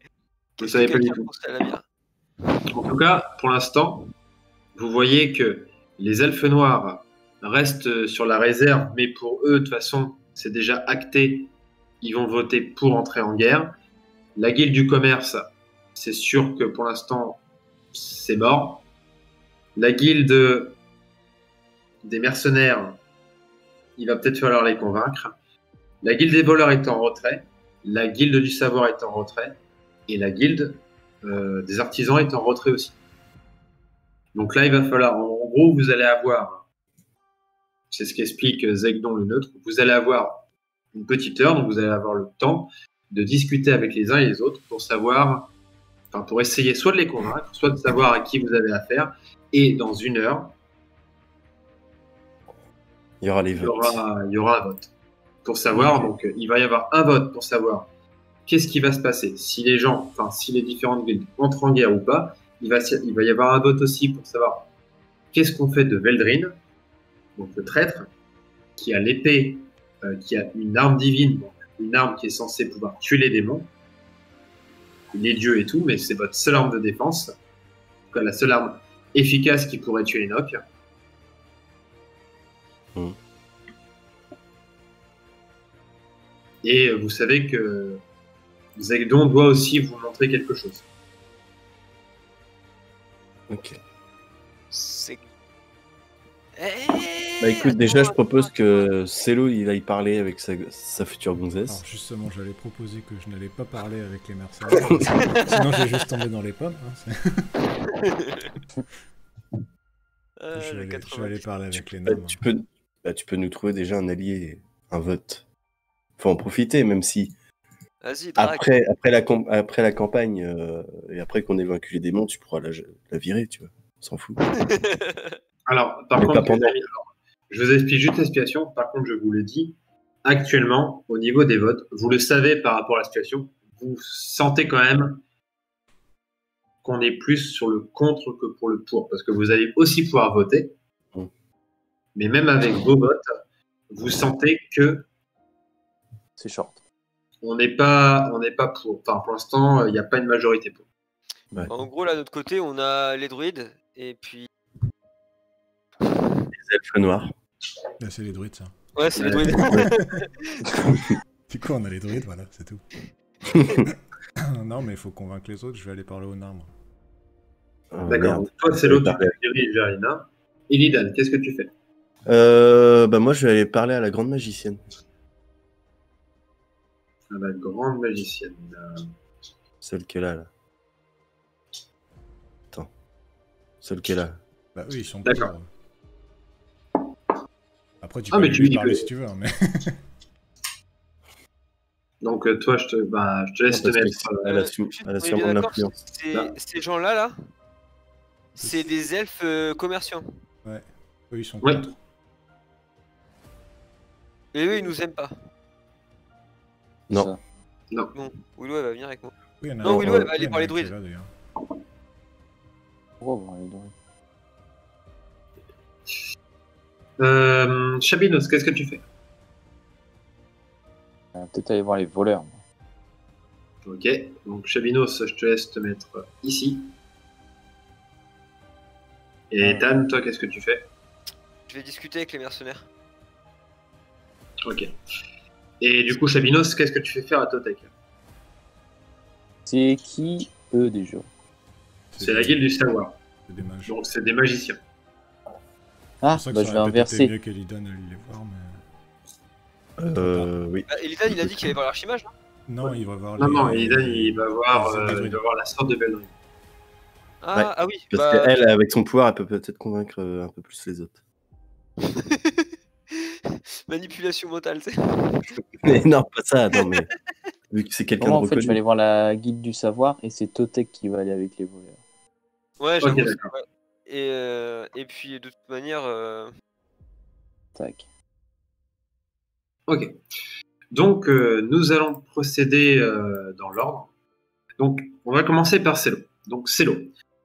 Vous ne savez pas du Quelqu'un tout. penserait à la bière. En tout cas, pour l'instant, vous voyez que les elfes noirs restent sur la réserve, mais pour eux, de toute façon, c'est déjà acté, ils vont voter pour entrer en guerre. La guilde du commerce, c'est sûr que pour l'instant, c'est mort. La guilde des mercenaires, il va peut-être falloir les convaincre. La guilde des voleurs est en retrait. La guilde du savoir est en retrait. Et la guilde des artisans est en retrait aussi. Donc là, il va falloir, en gros, vous allez avoir, c'est ce qu'explique Zegdon le neutre, vous allez avoir une petite heure, donc vous allez avoir le temps de discuter avec les uns et les autres pour savoir, enfin pour essayer soit de les convaincre, soit de savoir à qui vous avez affaire. Et dans une heure, Il y aura les il y votes. aura un vote pour savoir. Donc il va y avoir un vote pour savoir qu'est-ce qui va se passer? Si les gens, enfin, si les différentes guildes entrent en guerre ou pas, il va y avoir un vote aussi pour savoir qu'est-ce qu'on fait de Veldrin, donc le traître, qui a l'épée, qui a une arme divine, donc une arme qui est censée pouvoir tuer les démons, les dieux et tout, mais c'est votre seule arme de défense. En tout cas, la seule arme efficace qui pourrait tuer Enoch. Et vous savez que Zegdon doit aussi vous montrer quelque chose. Ok. C'est. Bah écoute, déjà, je propose que Celo, il aille parler avec sa future gonzesse. Alors justement, j'allais proposer que je n'allais pas parler avec les mercenaires. Sinon, je vais juste tomber dans les pommes. Je vais aller parler avec les nains. Tu peux nous trouver déjà un allié, un vote. Faut en profiter, même si Vas-y, Drac. après la campagne et après qu'on ait vaincu les démons, tu pourras la virer, tu vois. On s'en fout. Alors, par Mais contre, pas pendant. les amis, je vous explique juste la situation. Par contre, je vous le dis, actuellement, au niveau des votes, vous le savez par rapport à la situation, vous sentez quand même qu'on est plus sur le contre que pour le pour, parce que vous allez aussi pouvoir voter. Mais même avec vos votes, vous sentez que C'est short. on n'est pas pour. Enfin, pour l'instant, il n'y a pas une majorité pour. Ouais. En gros, là, de notre côté, on a les druides, et puis. Les elfes noirs. Là, c'est les druides, ça. Ouais, c'est les druides. Du coup, on a les druides, voilà, c'est tout. Non, mais il faut convaincre les autres, je vais aller parler aux nains, moi. D'accord. Donc, toi, c'est l'autre qui dirige vers les nains. Illidan, qu'est-ce que tu fais? Bah moi, je vais aller parler à la grande magicienne. La grande magicienne. Celle qui est là. Attends. Celle qui est là. Bah eux, ils sont D'accord. pour. Après, tu Ah, peux mais lui tu lui dis parler que- si tu veux, hein, mais... Donc, toi, je te laisse Non, te parce mettre. que elle a su- Juste, elle a on est sûrement bien de d'accord, l'influence. Ces gens-là, là, c'est des elfes commerciants. Ouais, eux, ils sont Ouais. contre. Et eux, ils nous aiment pas. Non. Ça. Bon, Willow, elle va venir avec moi. Oui, il y en a Non, un- Willow, elle va oui, aller il y en a par les un qui est druides. là, d'ailleurs. On va voir les druides. Chabinos, qu'est-ce que tu fais? Peut-être aller voir les voleurs. moi. Ok. Donc, Chabinos, je te laisse te mettre ici. Et Ouais. Dan, toi, qu'est-ce que tu fais? Je vais discuter avec les mercenaires. Ok. Et du coup, Chabinos, qu'est-ce que tu fais faire à Totek? C'est qui, eux, déjà? C'est la guilde du savoir. C'est des mages. Donc, c'est des magiciens. Ah, C'est pour ça que bah ça je vais aurait peut-être été inverser. mieux qu'Elidan allait les voir, mais... Oui. Bah, Elitan, il a dit qu'il allait voir l'archimage, non? Non, il va voir Non, les... non, Illidan, il va voir les druides. la sorte de Veldrin. Ah, Ouais. ah oui, Parce bah... qu'elle, avec son pouvoir, elle peut peut-être convaincre un peu plus les autres. Manipulation mentale, tu sais. Mais non, pas ça, non, mais vu que c'est quelqu'un de Non, en fait, je vais reconnu. aller voir la guilde du savoir et c'est Totek qui va aller avec les voleurs. Ouais, Ok, j'avoue. d'accord. Ouais. Et puis, de toute manière... Tac. Ok. Donc, nous allons procéder dans l'ordre. Donc, on va commencer par Celo. Donc, Celo,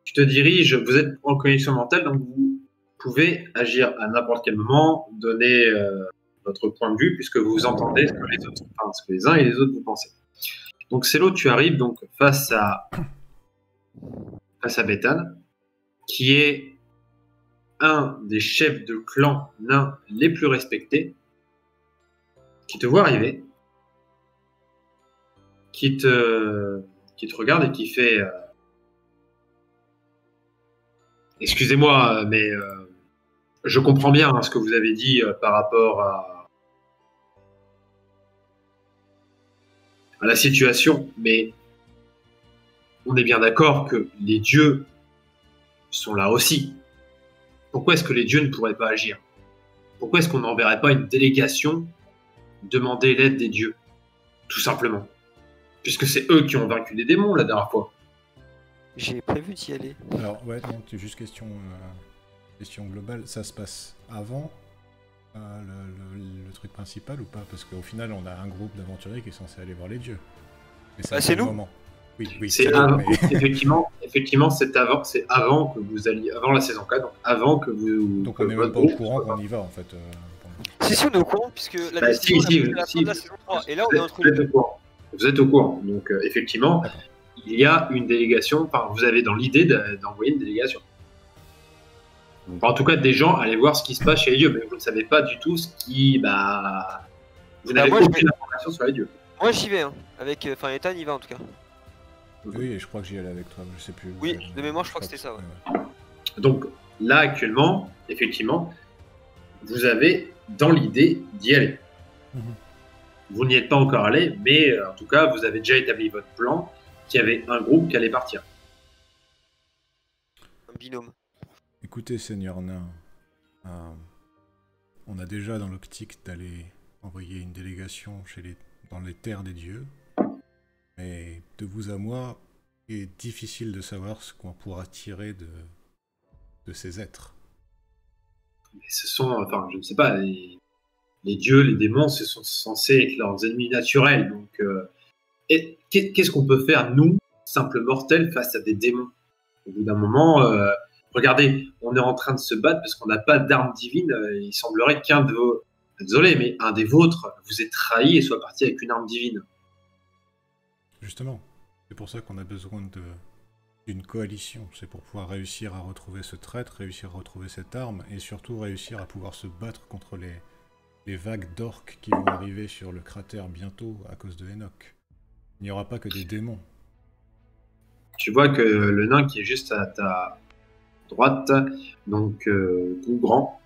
tu te diriges, vous êtes en connexion mentale, donc vous pouvez agir à n'importe quel moment, donner votre point de vue, puisque vous entendez ce que les autres, enfin, ce que les uns et les autres vous pensez. Donc, Celo, tu arrives donc face à Bethan, qui est un des chefs de clan nains les plus respectés, qui te voit arriver, qui te regarde et qui fait excusez-moi, mais je comprends bien hein, ce que vous avez dit par rapport à la situation, mais on est bien d'accord que les dieux sont là aussi. Pourquoi est-ce que les dieux ne pourraient pas agir? Pourquoi est-ce qu'on n'enverrait pas une délégation demander l'aide des dieux? Tout simplement. Puisque c'est eux qui ont vaincu les démons la dernière fois. J'ai prévu d'y aller. Alors, ouais, non, c'est juste question globale. Ça se passe avant le truc principal ou pas? Parce qu'au final, on a un groupe d'aventuriers qui est censé aller voir les dieux. Mais Bah, un c'est bon nous. moment. Oui, oui, C'est nous, avant, mais- effectivement, c'est avant que vous alliez, avant la saison 4, donc avant que vous. Donc que on n'est même votre pas au groupe courant soit- qu'on y va en fait. Pour le coup. Si, si, on est au courant, puisque la Bah, décision si, elle a pris à la fin de la saison 3. Et là, on est entre vous les êtes deux. au courant. Vous êtes au courant. Donc, effectivement, D'accord. il y a une délégation. Enfin, vous avez dans l'idée d'envoyer une délégation. Enfin, en tout cas, des gens allaient voir ce qui se passe chez les dieux, mais vous ne savez pas du tout ce qui. Bah, vous n'avez moi, je aucune vais- information sur les dieux. Moi, j'y vais, hein. Avec. Enfin, Ethan y va en tout cas. Oui, et je crois que j'y allais avec toi, je sais plus. Oui, de mémoire, je crois que c'était ça, ouais. Donc, là, actuellement, effectivement, vous avez dans l'idée d'y aller. Mhm. Vous n'y êtes pas encore allé, mais en tout cas, vous avez déjà établi votre plan, qu'il y avait un groupe qui allait partir. Un binôme. Écoutez, Seigneur Nain, on a déjà dans l'optique d'aller envoyer une délégation dans les terres des dieux, mais de vous à moi, il est difficile de savoir ce qu'on pourra tirer de ces êtres. Mais ce sont, enfin, je ne sais pas, les dieux, les démons, ce sont censés être leurs ennemis naturels. Donc, qu'est-ce qu'on peut faire, nous, simples mortels, face à des démons? Au bout d'un moment, regardez, on est en train de se battre parce qu'on n'a pas d'arme divine. Il semblerait qu'un de vos... Désolé, mais un des vôtres vous ait trahi et soit parti avec une arme divine. Justement, c'est pour ça qu'on a besoin d'une coalition. C'est pour pouvoir réussir à retrouver ce traître, réussir à retrouver cette arme, et surtout réussir à pouvoir se battre contre les vagues d'orques qui vont arriver sur le cratère bientôt à cause de Enoch. Il n'y aura pas que des démons. Tu vois que le nain qui est juste à ta droite, donc tout grand,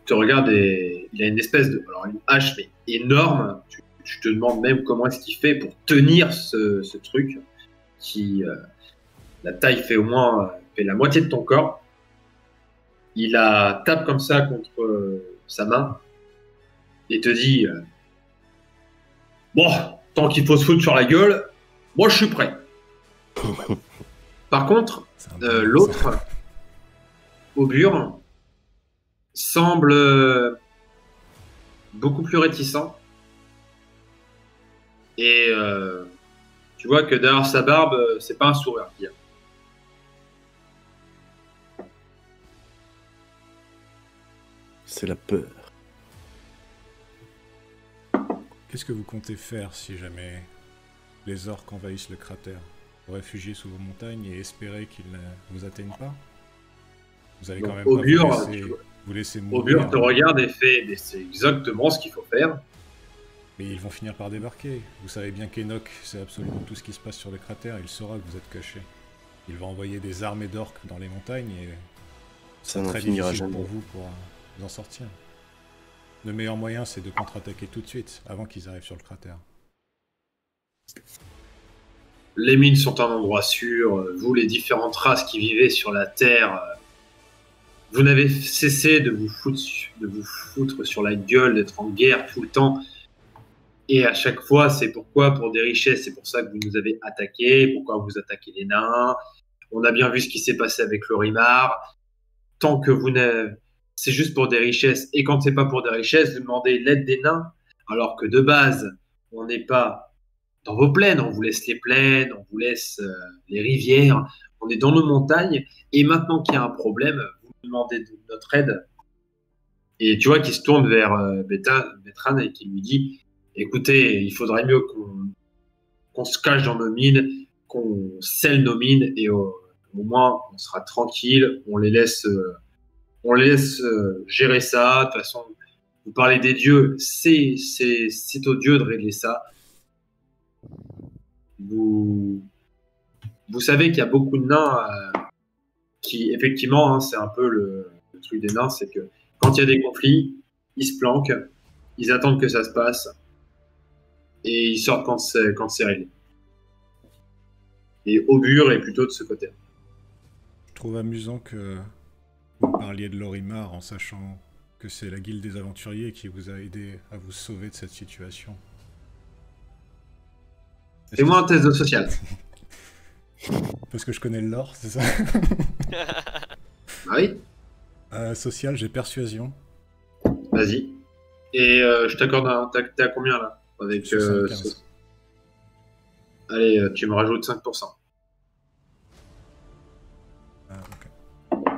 te regarde et il a une espèce de... Alors une hache, mais énorme. Tu te demandes même comment est-ce qu'il fait pour tenir ce truc qui... la taille fait au moins fait la moitié de ton corps. Il la tape comme ça contre sa main et te dit bon, tant qu'il faut se foutre sur la gueule, moi je suis prêt. Par contre, C'est un peu l'autre, Aubure, semble beaucoup plus réticent. Et tu vois que derrière sa barbe, c'est pas un sourire qu'il y a. C'est la peur. Qu'est-ce que vous comptez faire si jamais les orques envahissent le cratère? Vous réfugier sous vos montagnes et espérer qu'ils ne vous atteignent pas? Vous allez Donc, quand même Aubure, pas tu vois, vous laisser mourir. Aubure te regarde et fait mais c'est exactement ce qu'il faut faire. Mais ils vont finir par débarquer. Vous savez bien qu'Enoch sait absolument tout ce qui se passe sur le cratère, il saura que vous êtes cachés. Il va envoyer des armées d'orques dans les montagnes et Ça c'est n'en très finira difficile jamais. pour vous en sortir. Le meilleur moyen, c'est de contre-attaquer tout de suite, avant qu'ils arrivent sur le cratère. Les mines sont un endroit sûr. Vous, les différentes races qui vivaient sur la Terre, vous n'avez cessé de vous foutre sur la gueule, d'être en guerre tout le temps. Et à chaque fois, c'est pourquoi? Pour des richesses. C'est pour ça que vous nous avez attaqués. Pourquoi vous attaquez les nains? On a bien vu ce qui s'est passé avec Lorimar. Tant que vous n'avez... C'est juste pour des richesses. Et quand c'est pas pour des richesses, vous demandez l'aide des nains. Alors que de base, on n'est pas dans vos plaines. On vous laisse les plaines, on vous laisse les rivières. On est dans nos montagnes. Et maintenant qu'il y a un problème, vous nous demandez notre aide. Et tu vois qu'il se tourne vers Betran et qui lui dit: écoutez, il faudrait mieux qu'on se cache dans nos mines, qu'on scelle nos mines et au moins on sera tranquille, on les laisse gérer ça. De toute façon, vous parlez des dieux, c'est aux dieux de régler ça. Vous savez qu'il y a beaucoup de nains qui, effectivement, hein, c'est un peu le truc des nains, c'est que quand il y a des conflits, ils se planquent, ils attendent que ça se passe et ils sortent quand c'est réglé. Et Aubure est plutôt de ce côté. Je trouve amusant que vous parliez de Lorimar en sachant que c'est la guilde des aventuriers qui vous a aidé à vous sauver de cette situation. Fais-moi un test de social. Parce que je connais le lore, c'est ça? Ah oui, Social, j'ai persuasion. vas-y. Et je t'accorde un... T'es à combien là? Avec 75. Allez, tu me rajoutes 5%. Ah, ok.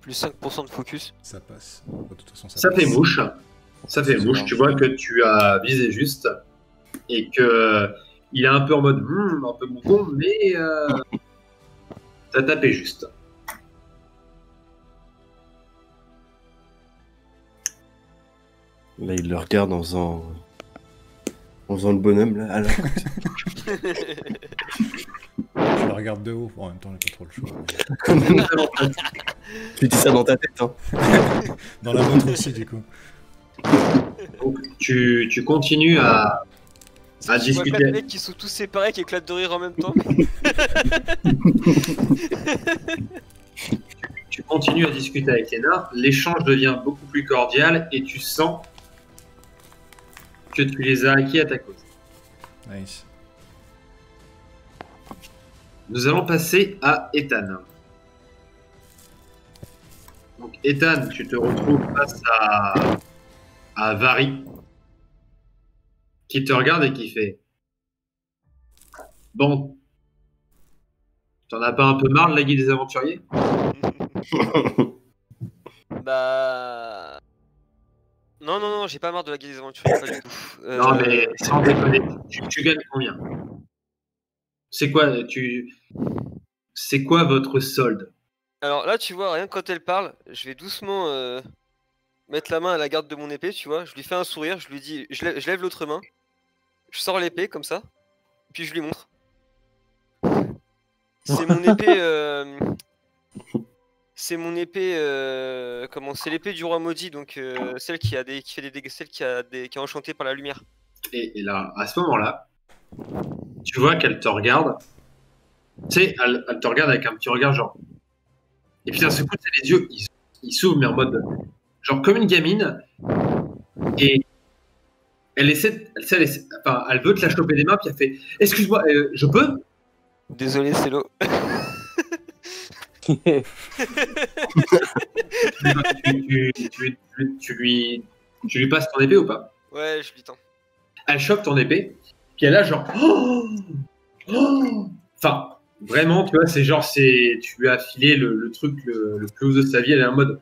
Plus 5% de focus. Ça passe. De toute façon, Ça passe. fait mouche. Ça fait C'est mouche. bien. Tu vois que tu as visé juste et que il est un peu en mode un peu mouton, mais t'as tapé juste. Là, il le regarde en faisant le bonhomme, là. Alors, Je le regarde de haut. Bon, en même temps, j'ai pas trop le choix. tu dis ça dans ta tête, hein. Dans la vôtre aussi, du coup. Donc, tu continues à Tu vois discuter. 4 mecs qui sont tous séparés, qui éclatent de rire en même temps. Tu continues à discuter avec les nains. L'échange devient beaucoup plus cordial et tu sens que tu les as acquis à ta cause. Nice. Nous allons passer à Ethan. Donc Ethan, tu te retrouves face à Vari, qui te regarde et qui fait « Bon, t'en as pas un peu marre de la guilde des aventuriers ?» Bah. Non, non, non, j'ai pas marre de la guilde des aventuriers, pas du tout. Non mais sans déconner, tu gagnes combien? C'est quoi, c'est quoi votre solde? Alors là, tu vois, rien que quand elle parle, je vais doucement mettre la main à la garde de mon épée, tu vois. Je lui fais un sourire, je lui dis, je lève l'autre main, je sors l'épée comme ça, puis je lui montre. C'est mon épée. C'est mon épée. Comment? C'est l'épée du roi maudit, donc celle qui a qui fait des dégâts, celle qui est enchantée par la lumière. Et là, à ce moment-là, tu vois qu'elle te regarde. Tu sais, elle te regarde avec un petit regard genre. Et puis d'un seul coup, les yeux, ils s'ouvrent, mais en mode. Genre comme une gamine. Et elle essaie. Enfin, elle veut te la choper des mains, puis elle fait excuse-moi, je peux? Désolé, c'est l'eau. Tu lui passes ton épée ou pas? Ouais, je lui tends. Elle chope ton épée, puis elle a genre. Enfin, vraiment, tu vois, c'est genre, tu lui as filé le truc le plus haut de sa vie, elle est en mode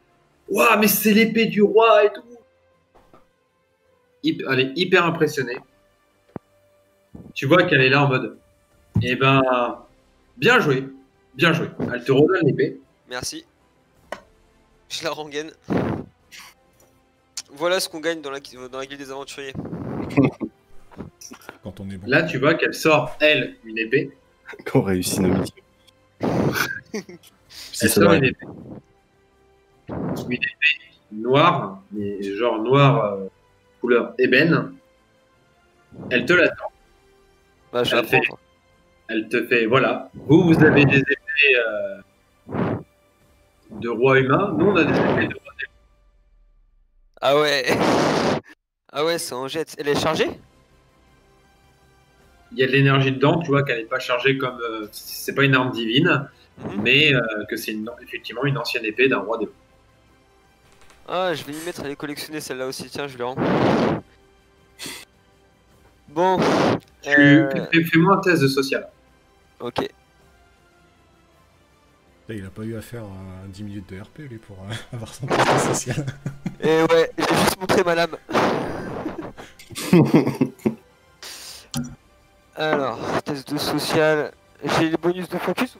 waouh, mais c'est l'épée du roi et tout. Elle est hyper impressionnée. Tu vois qu'elle est là en mode eh ben, bien joué, bien joué. Elle te redonne l'épée. Merci. Je la rengaine. Voilà ce qu'on gagne dans la guilde des aventuriers. Quand on est bon. Là, tu vois qu'elle sort, elle, une épée. Qu'on réussit nos missions. Si Elle ça sort va. une épée. Une épée noire, mais genre noire couleur ébène. Elle te l'attend. Bah, je la prends. Quoi. Elle te fait, voilà, vous avez des épées de roi humain, nous on a des épées de roi démon. Ah ouais. Ah ouais, ça en jette. Elle est chargée? Il y a de l'énergie dedans, tu vois qu'elle n'est pas chargée comme, c'est pas une arme divine, mais que c'est effectivement une ancienne épée d'un roi démon. Ah, je vais y mettre à les collectionner celle-là aussi, tiens, je lui rends. Bon. Fais-moi un test de social. Ok. Il a pas eu à faire 10 minutes de RP lui pour avoir son test social. Et ouais, j'ai juste montré ma lame. Alors, test de social. J'ai les bonus de focus?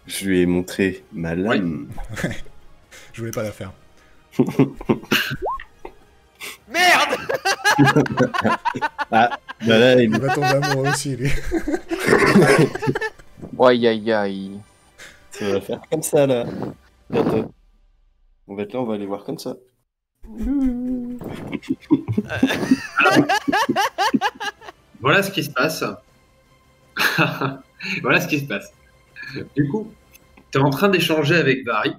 Je lui ai montré ma lame. Ouais. Je voulais pas la faire. Merde. Ah, bah là, Il va tomber amoureux aussi lui. Aïe aïe aïe. ça va faire comme ça là. Bientôt. On va être là, on va aller voir comme ça. Voilà ce qui se passe. Voilà ce qui se passe. Du coup, tu es en train d'échanger avec Vari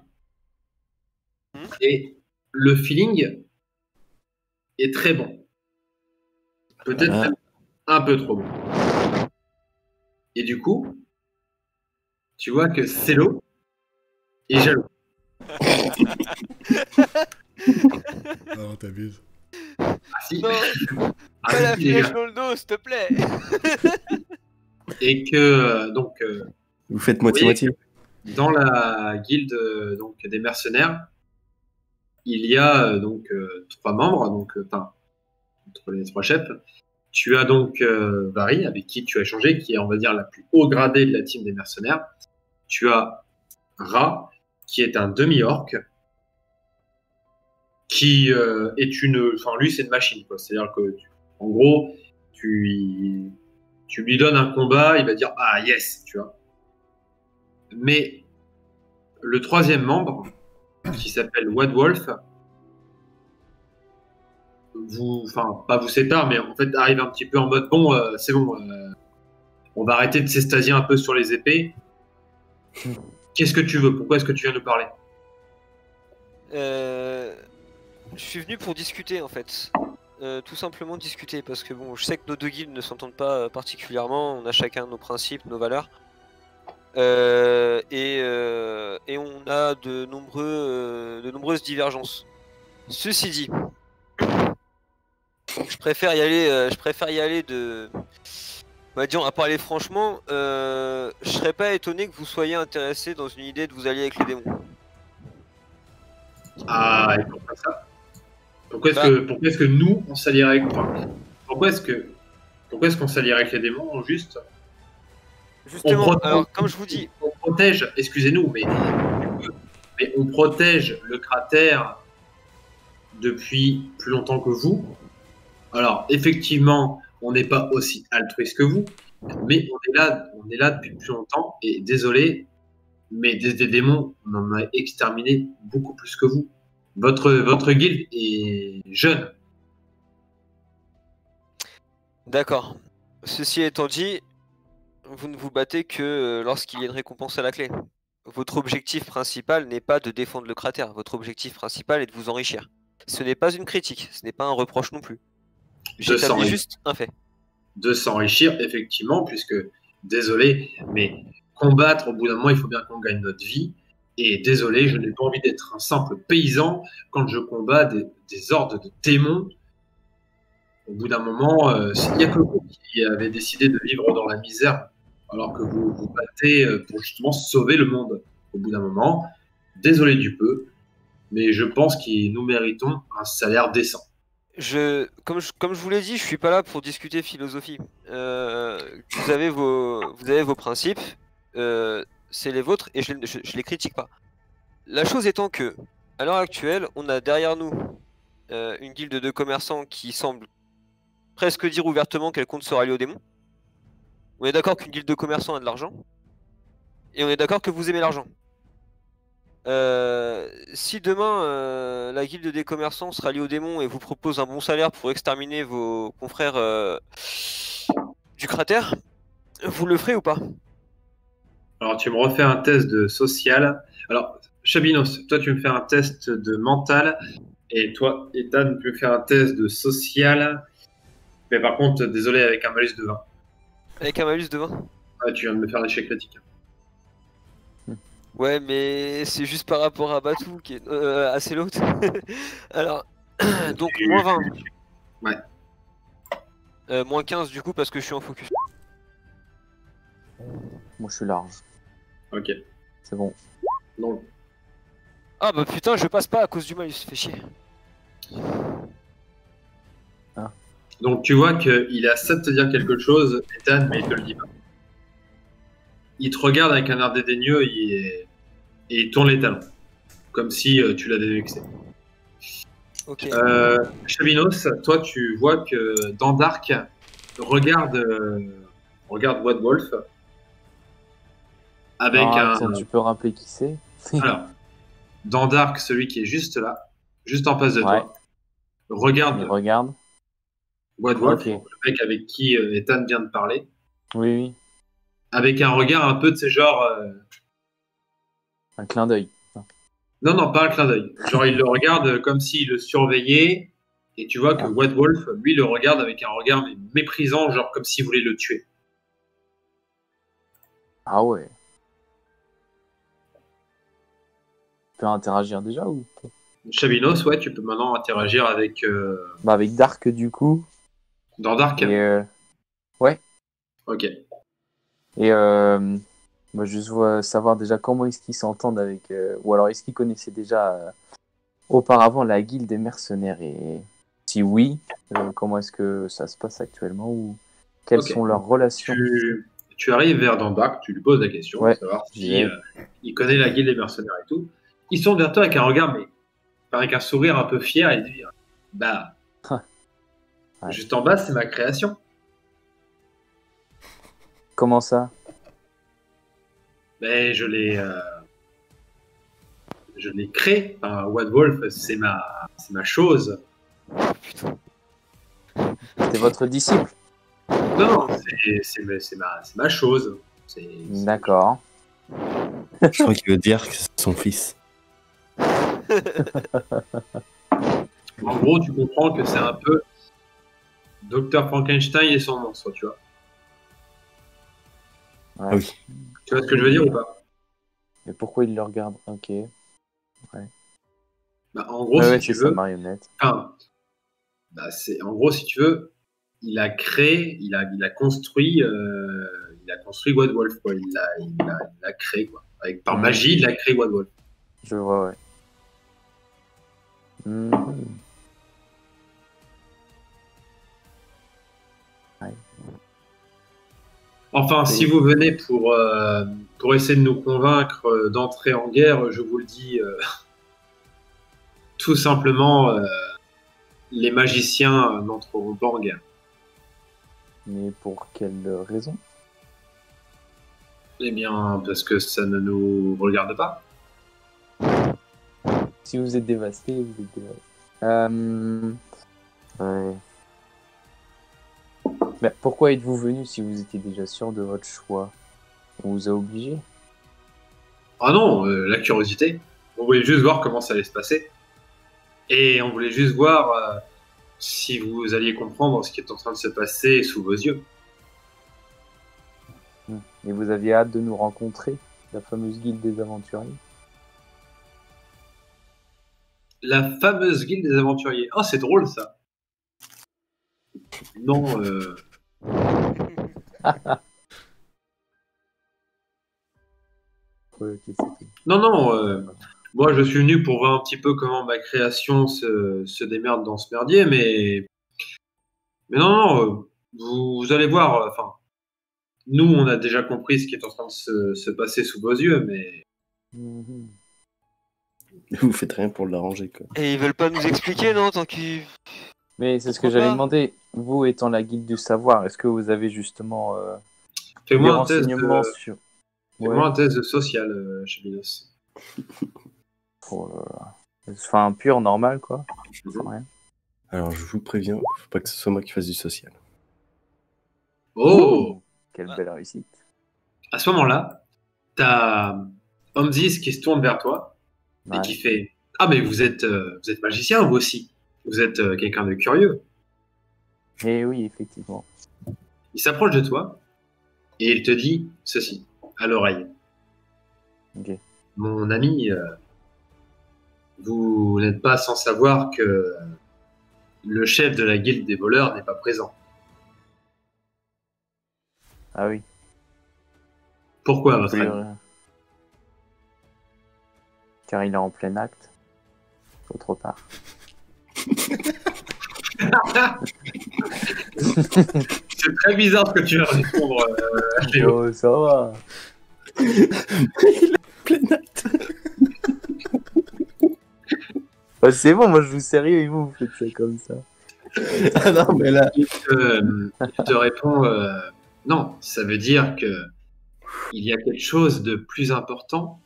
et le feeling est très bon. Peut-être même un peu trop bon. Et du coup, tu vois que Célo est jaloux. Non, t'abuses. Ah si. Non, Ah, pas la si, les flèche gars. dans le dos, s'il te plaît. Et que donc Vous faites vous voyez moitié-moitié. dans la guilde donc des mercenaires, il y a donc 3 membres, donc enfin entre les 3 chefs. Tu as donc Vary, avec qui tu as échangé, qui est, on va dire, la plus haut gradée de la team des mercenaires. Tu as Ra, qui est un demi-orc, qui est une. Enfin, lui, c'est une machine, quoi. C'est-à-dire que, en gros, tu lui donnes un combat, il va dire ah yes, tu vois. Mais le troisième membre, qui s'appelle Wadwolf, enfin, pas vous sépare, mais en fait arrive un petit peu en mode bon, c'est bon, on va arrêter de s'extasier un peu sur les épées. Qu'est-ce que tu veux? Pourquoi est-ce que tu viens nous parler? Je suis venu pour discuter en fait. Tout simplement discuter parce que bon, je sais que nos deux guildes ne s'entendent pas particulièrement. On a chacun nos principes, nos valeurs. Et on a de nombreuses divergences. Ceci dit, je préfère y aller de. On va dire, à parler franchement, je serais pas étonné que vous soyez intéressé dans une idée de vous allier avec les démons. Ah, et pourquoi ça? Pourquoi Bah. pourquoi est-ce que nous on s'allierait avec, enfin, pourquoi est-ce qu'on s'allierait avec les démons juste? Justement, alors comme je vous dis, On protège, excusez-nous, mais on protège le cratère depuis plus longtemps que vous. Alors, effectivement, on n'est pas aussi altruiste que vous, mais on est là depuis plus longtemps, et désolé, mais des démons, on en a exterminé beaucoup plus que vous. Votre guilde est jeune. d'accord. Ceci étant dit, vous ne vous battez que lorsqu'il y a une récompense à la clé. Votre objectif principal n'est pas de défendre le cratère, votre objectif principal est de vous enrichir. Ce n'est pas une critique, ce n'est pas un reproche non plus. J'établis juste un fait. De s'enrichir, effectivement, puisque, désolé, mais combattre, au bout d'un moment, il faut bien qu'on gagne notre vie. Et désolé, je n'ai pas envie d'être un simple paysan quand je combats des hordes de démons. Au bout d'un moment, il n'y a que vous qui avez décidé de vivre dans la misère, alors que vous vous battez pour justement sauver le monde. Au bout d'un moment, désolé du peu, mais je pense que nous méritons un salaire décent. Comme je vous l'ai dit, je suis pas là pour discuter philosophie. Vous avez vos principes, c'est les vôtres, et je les critique pas. La chose étant que, à l'heure actuelle, on a derrière nous une guilde de commerçants qui semble presque dire ouvertement qu'elle compte se rallier aux démons. On est d'accord qu'une guilde de commerçants a de l'argent, et on est d'accord que vous aimez l'argent. Si demain la guilde des commerçants se rallie aux démons et vous propose un bon salaire pour exterminer vos confrères du cratère, vous le ferez ou pas? Alors, tu me refais un test de social. Alors, Chabinos, toi, tu me fais un test de mental. Et toi, Ethan, tu me fais un test de social. Mais par contre, désolé, avec un malus de 20. Avec un malus de 20? Ah, tu viens de me faire l'échec critique. Ouais, mais c'est juste par rapport à Batou qui est à Célot. Alors, donc moins 20. Ouais. Moins 15 du coup parce que je suis en focus. Moi, je suis large. Ok. C'est bon. Donc, Ah bah putain, je passe pas à cause du malus, fais chier. donc tu vois qu'il a ça de te dire quelque chose, Ethan, mais il te le dit pas. Il te regarde avec un air dédaigneux et il tourne les talons. Comme si tu l'avais vexé. Ok. Chabinos, toi, tu vois que Dandark regarde Wadwolf avec Ah, un. attends, tu peux rappeler qui c'est? Alors, Dandark, celui qui est juste là, juste en face de Ouais. toi, regarde Il regarde. Wadwolf, Ok. le mec avec qui Ethan vient de parler, Oui, oui. avec un regard un peu de ces genres. Un clin d'œil. Non, non, pas un clin d'œil. Genre, il le regarde comme s'il le surveillait, et tu vois que Ah. Wadwolf, lui, le regarde avec un regard mais méprisant, genre comme s'il voulait le tuer. Ah ouais. Tu peux interagir déjà ou pas? Chabinos, ouais, tu peux maintenant interagir avec Bah, avec Dark, du coup. dans Dark. Et, Ok. et moi, je veux savoir déjà comment est-ce qu'ils s'entendent avec... ou alors, est-ce qu'ils connaissaient déjà auparavant la guilde des mercenaires? Et si oui, comment est-ce que ça se passe actuellement? Ou quelles Ok. sont leurs relations? Tu arrives vers Dandak, tu lui poses la question, Ouais, pour savoir si j'y vais. il connaît la guilde des mercenaires et tout. Ils sont vers toi avec un regard, mais avec un sourire un peu fier et dire bah, Ouais. juste en bas, c'est ma création. Comment ça? Mais je l'ai créé. Enfin, White Wolf, c'est ma chose. C'était votre disciple? Non, c'est ma chose. D'accord. Je crois qu'il veut dire que c'est son fils. En gros, tu comprends que c'est un peu Dr. Frankenstein et son monstre, tu vois. Ouais. Ah oui. Tu vois ce que je veux dire ou pas? Mais pourquoi il le regarde? Ok. Bah, en gros, Ouais, si ouais, tu c'est sa veux, marionnette. enfin, bah, en gros, si tu veux, il a créé, il a construit White Wolf, quoi. Il l'a créé, quoi. Par Mhm. magie, il a créé White Wolf. Je vois, ouais. Mhm. Enfin, si vous venez pour essayer de nous convaincre d'entrer en guerre, je vous le dis tout simplement, les magiciens n'entreront pas en guerre. Mais pour quelle raison? Eh bien, parce que ça ne nous regarde pas. Si vous êtes dévasté, vous êtes dévasté. Ouais. Mais pourquoi êtes-vous venu si vous étiez déjà sûr de votre choix? On vous a obligé? Ah non, la curiosité. On voulait juste voir comment ça allait se passer. Et on voulait juste voir si vous alliez comprendre ce qui est en train de se passer sous vos yeux. Et vous aviez hâte de nous rencontrer, la fameuse guilde des aventuriers? La fameuse guilde des aventuriers. Oh, c'est drôle ça. Non, Ouais, ok, c'est tout. non. Moi, je suis venu pour voir un petit peu comment ma création se démerde dans ce merdier, mais non, vous allez voir. Enfin, nous, on a déjà compris ce qui est en train de se passer sous vos yeux, mais Mhm. Vous faites rien pour l'arranger, quoi. Et ils veulent pas nous expliquer, non, tant qu'ils. Mais c'est ce que Pourquoi j'allais pas demander. Vous étant la guilde du savoir, est-ce que vous avez justement des fais-moi un renseignements sur... fais-moi Ouais. un test de social, chez Minos. Pour, enfin, pur, normal, quoi. Sans rien. Alors, je vous préviens, faut pas que ce soit moi qui fasse du social. Oh! Quelle Ah. belle réussite. À ce moment-là, t'as Omzis qui se tourne vers toi et Ouais. qui fait ah, mais vous êtes magicien, vous aussi. Vous êtes quelqu'un de curieux. Et oui, effectivement. Il s'approche de toi et il te dit ceci à l'oreille. Ok. Mon ami, vous n'êtes pas sans savoir que le chef de la guilde des voleurs n'est pas présent. Ah oui. Pourquoi, à votre Plus avis? rien. Car il est en plein acte. Faut trop tard. C'est très bizarre ce que tu vas répondre, Léo. Oh, ça va. Plein acte. Oh, c'est bon, moi je vous sérieux et vous faites ça comme ça. Ah non, mais là. Il te répond non, ça veut dire que il y a quelque chose de plus important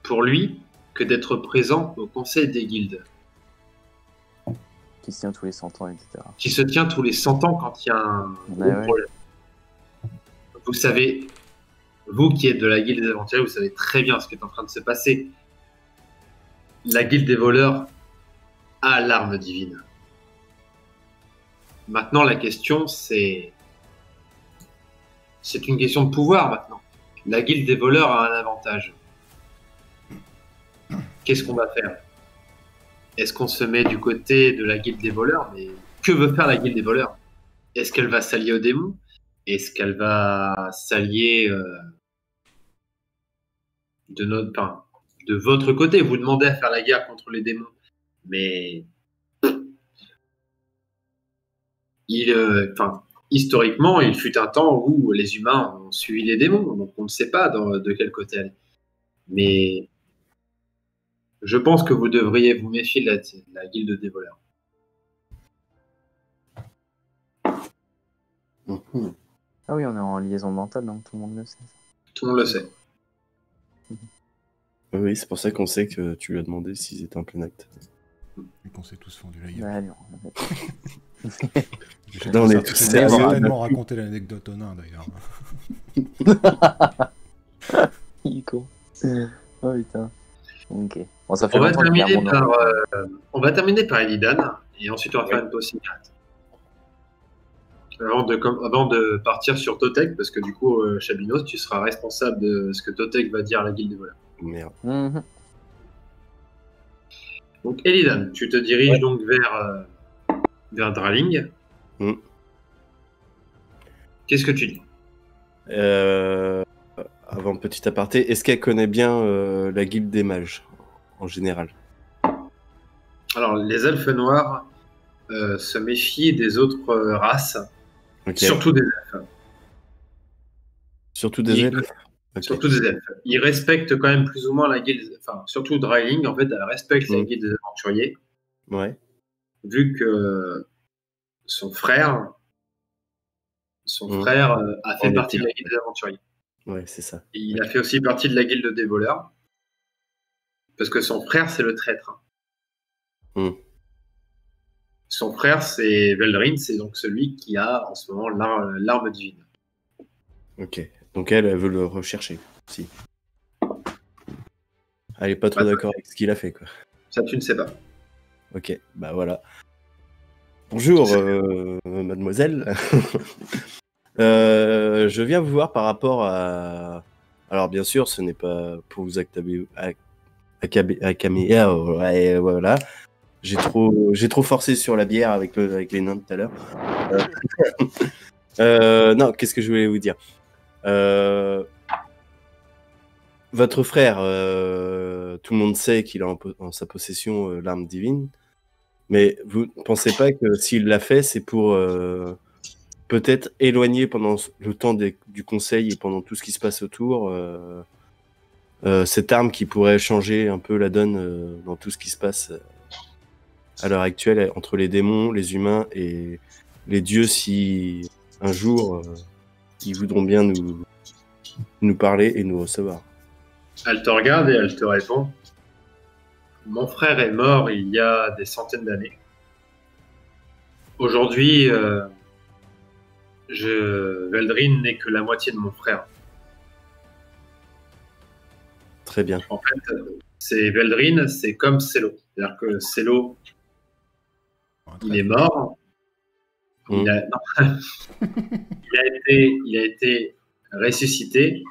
pour lui que d'être présent au conseil des guildes, Qui se tient tous les 100 ans, etc. qui se tient tous les 100 ans quand il y a un gros Ouais. problème. Vous savez, vous qui êtes de la guilde des aventuriers, vous savez très bien ce qui est en train de se passer. La guilde des voleurs a l'arme divine. Maintenant, la question, c'est une question de pouvoir maintenant. La guilde des voleurs a un avantage. Qu'est-ce qu'on va faire? est-ce qu'on se met du côté de la guilde des voleurs? Mais que veut faire la guilde des voleurs? Est-ce qu'elle va s'allier aux démons? Est-ce qu'elle va s'allier de votre côté? Vous demandez à faire la guerre contre les démons, mais historiquement, il fut un temps où les humains ont suivi les démons, donc on ne sait pas de quel côté aller. Mais je pense que vous devriez vous méfier de la guilde des voleurs. Ah oui, on est en liaison mentale, donc tout le monde le sait. Tout le monde le sait. Oui, c'est pour ça qu'on sait que tu lui as demandé s'ils étaient en plein acte. Et qu'on s'est tous fendu la gueule. Bah, non. J'ai Là, on est tous sérieux. certainement raconté l'anecdote au nain, d'ailleurs. Il est con. Oh putain. Ok. Bon, ça fait On va, longtemps qu'il y a un terminer monde on va terminer par Illidan, et ensuite on va faire une pause cigarette. Avant de partir sur Totek, parce que du coup, Chabinos, tu seras responsable de ce que Totek va dire à la guilde des voleurs. Merde. Mhm. Donc, Illidan, tu te diriges donc vers Draling. Mm. Qu'est-ce que tu dis? Avant petit aparté, est-ce qu'elle connaît bien la guilde des mages en général? Alors, les elfes noirs se méfient des autres races, Ok. surtout des elfes. Surtout des elfes. Ok. Surtout des elfes. Ils respectent quand même plus ou moins la guilde, enfin, surtout Drailing, en fait, elle respecte la guilde des aventuriers, Ouais. vu que son frère a fait En partie était de la guilde des aventuriers. Ouais, c'est ça. Et il a fait aussi partie de la guilde des voleurs, parce que son frère, c'est le traître. Mm. Son frère, c'est Veldrin, c'est donc celui qui a en ce moment l'arme divine. Ok. Donc elle veut le rechercher. Si. Elle est pas trop Bah, d'accord avec ce qu'il a fait, quoi. Ça, tu ne sais pas. Ok, bah voilà. Bonjour, mademoiselle. Je viens vous voir par rapport à... Alors bien sûr, ce n'est pas pour vous accabler... Ouais, voilà. J'ai trop forcé sur la bière avec les nains tout à l'heure. Non, qu'est-ce que je voulais vous dire? Votre frère, tout le monde sait qu'il a en sa possession l'arme divine, mais vous ne pensez pas que s'il l'a fait, c'est pour peut-être éloigner pendant le temps du conseil et pendant tout ce qui se passe autour cette arme qui pourrait changer un peu la donne dans tout ce qui se passe à l'heure actuelle entre les démons, les humains et les dieux, si un jour ils voudront bien nous parler et nous recevoir. Elle te regarde et elle te répond: mon frère est mort il y a des centaines d'années. Aujourd'hui, Veldrin n'est que la moitié de mon frère. Très bien. En fait, c'est Veldrin, c'est comme Celo. C'est-à-dire que Celo, il est mort. Il a été ressuscité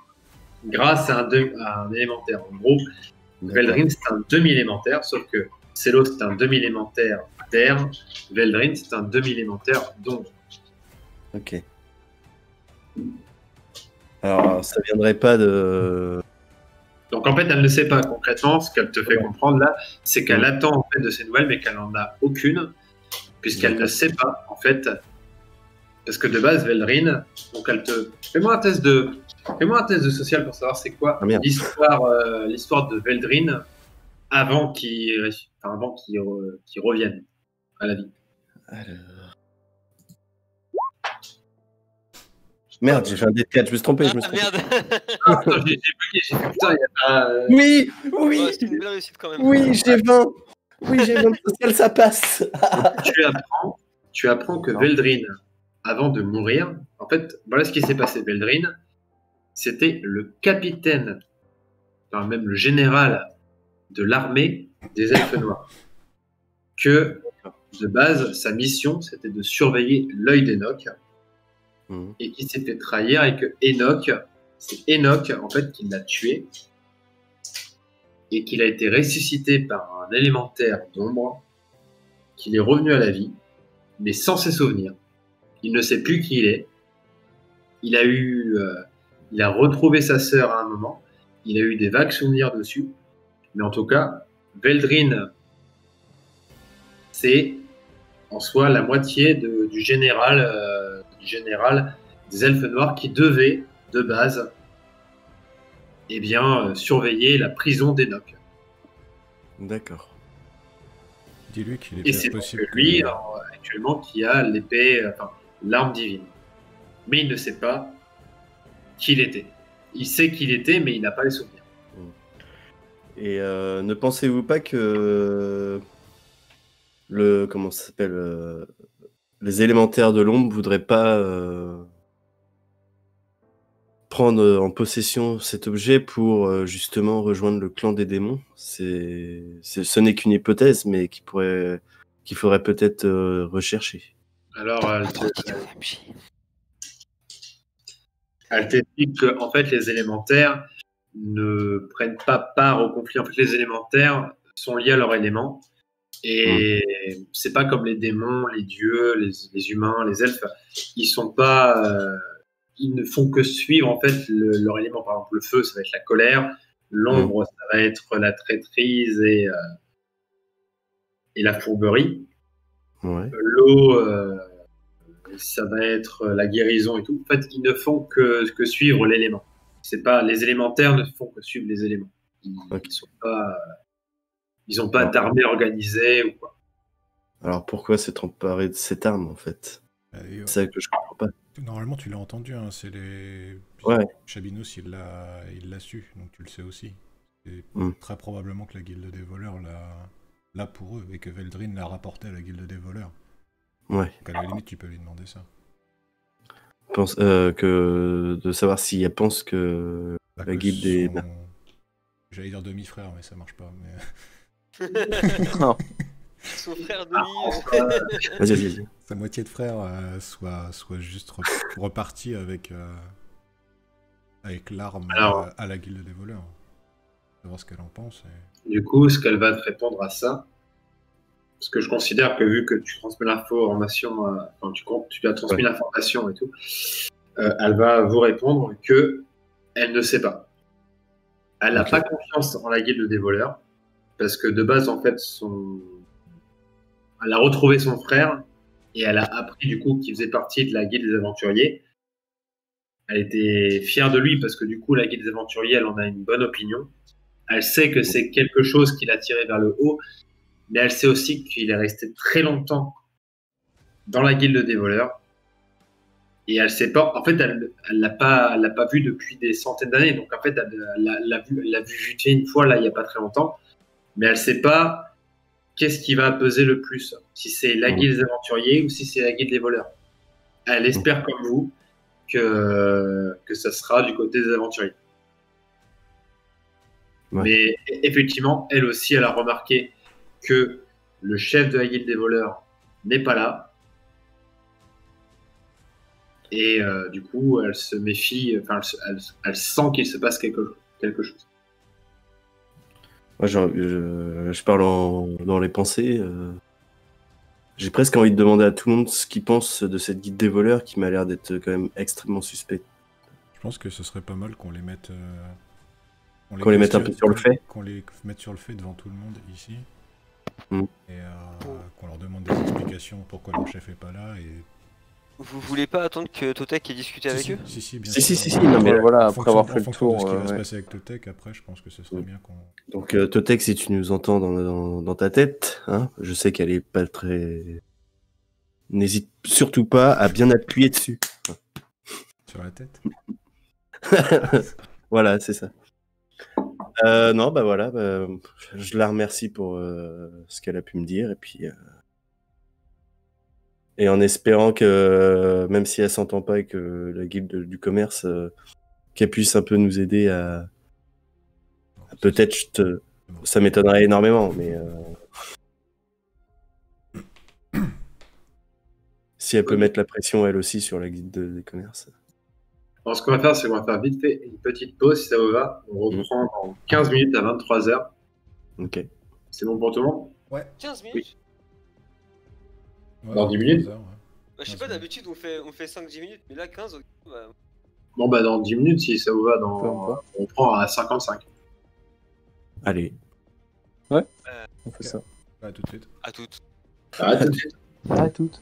grâce à un élémentaire. En gros, Veldrin, c'est un demi-élémentaire, sauf que Celo, c'est un demi-élémentaire d'air. Veldrin, c'est un demi-élémentaire d'ombre. Ok. Alors, ça viendrait pas de... Donc, en fait, elle ne sait pas concrètement. Ce qu'elle te fait comprendre là, c'est qu'elle attend en fait de ces nouvelles, mais qu'elle n'en a aucune, puisqu'elle ne sait pas, en fait, parce que de base, Veldrin, donc elle te... Fais-moi un test de social pour savoir c'est quoi l'histoire de Veldrin avant qu'il revienne à la vie. Alors... Merde, j'ai fait un dé de 4, je me suis trompé. Merde. Attends, j'ai bugué, j'ai fait putain, il y a pas... Oui, Ouais, c'est une belle réussite quand même. oui, j'ai 20. Oui, j'ai 20 de social, ça passe. tu apprends que Veldrin, avant de mourir, en fait, voilà ce qui s'est passé. Veldrin, c'était le capitaine, enfin même le général de l'armée des Elfes Noirs. Que, de base, sa mission, c'était de surveiller l'œil d'Enoch, et qui s'est fait trahir, et que c'est Enoch, en fait, qui l'a tué. et qu'il a été ressuscité par un élémentaire d'ombre, qu'il est revenu à la vie, mais sans ses souvenirs. Il ne sait plus qui il est. Il a retrouvé sa sœur à un moment. Il a eu des vagues souvenirs dessus. Mais en tout cas, Veldrin, c'est en soi la moitié du général des Elfes Noirs qui devait, de base, surveiller la prison d'Enoch. D'accord. Dis-lui qu'il Et est c'est bien donc possible lui, actuellement, qui a l'arme divine. Mais il ne sait pas qui il était. Il sait qui il était, mais il n'a pas les souvenirs. Et ne pensez-vous pas que comment ça s'appelle, les élémentaires de l'ombre voudraient pas prendre en possession cet objet pour justement rejoindre le clan des démons? Ce n'est qu'une hypothèse, mais qu'il faudrait peut-être rechercher. Alors, elle t'explique que en fait, les élémentaires ne prennent pas part au conflit. En fait, les élémentaires sont liés à leur élément. Et c'est pas comme les démons, les dieux, les humains, les elfes. Ils ne font que suivre en fait leur élément. Par exemple, le feu, ça va être la colère. L'ombre, ça va être la traîtrise et la fourberie. Ouais. L'eau, ça va être la guérison et tout. En fait, ils ne font que suivre l'élément. C'est pas les élémentaires ne font que suivre les éléments. Ils n'ont pas d'armée organisée ou quoi. Alors pourquoi s'être emparé de cette arme en fait? C'est ça que je comprends pas. Normalement, tu l'as entendu, hein, c'est les. Ouais. Chabinos, il l'a su, donc tu le sais aussi. C'est très probablement que la guilde des voleurs l'a pour eux et que Veldrin l'a rapporté à la guilde des voleurs. Ouais. Donc à la limite, tu peux lui demander ça. De savoir s'il pense que la guilde des. J'allais dire demi-frère, mais ça marche pas. Mais... Non. Son frère demi. Vas-y. Sa moitié de frère soit juste reparti avec l'arme à la guilde des voleurs. Savoir ce qu'elle en pense. Du coup, ce qu'elle va te répondre à ça, parce que je considère que vu que tu transmets l'information, tu lui as transmis l'information et tout, elle va vous répondre que elle ne sait pas. Elle n'a pas confiance en la guilde des voleurs, parce que de base, en fait, elle a retrouvé son frère et elle a appris du coup qu'il faisait partie de la guilde des aventuriers. Elle était fière de lui parce que du coup, la guilde des aventuriers, elle en a une bonne opinion. Elle sait que c'est quelque chose qui l'a tiré vers le haut, mais elle sait aussi qu'il est resté très longtemps dans la guilde des voleurs. Et elle sait pas, en fait, elle l'a pas vu depuis des centaines d'années. Donc en fait, elle l'a vu vite fait une fois là, il y a pas très longtemps, mais elle sait pas qu'est-ce qui va peser le plus, si c'est la guilde des aventuriers ou si c'est la guilde des voleurs. Elle espère comme vous que ça sera du côté des aventuriers. Ouais. Mais effectivement, elle aussi, elle a remarqué que le chef de la guilde des voleurs n'est pas là. Et du coup, elle se méfie, elle sent qu'il se passe quelque chose. Moi, je parle dans les pensées. J'ai presque envie de demander à tout le monde ce qu'ils pensent de cette guilde des voleurs qui m'a l'air d'être quand même extrêmement suspecte. Je pense que ce serait pas mal qu'on les mette... qu'on les mette un peu sur le fait. Qu'on les mette sur le fait devant tout le monde ici. Et qu'on leur demande des explications pourquoi leur chef est pas là. Et... Vous voulez pas attendre que Totek ait discuté avec eux? Si, bien sûr. Si. Non, mais voilà, après avoir fait le tour. De ce qui va se passer avec Totek, après, je pense que ce serait bien qu'on... Donc, Totek, si tu nous entends dans ta tête, hein, je sais qu'elle est pas très... N'hésite surtout pas à bien appuyer dessus. Sur la tête. Voilà, c'est ça. Non, bah voilà, je la remercie pour ce qu'elle a pu me dire, et puis... Et en espérant que, même si elle s'entend pas avec la guilde du commerce, qu'elle puisse un peu nous aider à... Peut-être, ça m'étonnerait énormément, mais... si elle peut mettre la pression, elle aussi, sur la guilde des commerces. Alors, ce qu'on va faire, c'est qu'on va faire vite fait une petite pause, si ça vous va. On reprend dans 15 minutes à 23h. Ok. C'est bon pour tout le monde? 15 minutes? Ouais, Dans 10 minutes 3 heures, ouais. Bah, je sais pas, d'habitude on fait 5-10 minutes, mais là 15, ok, bah, Bon, bah, dans 10 minutes, si ça vous va, Peu importe. on prend à 55. Allez. On fait Ok. ça. À tout de suite. à toutes. À tout de suite. À toutes.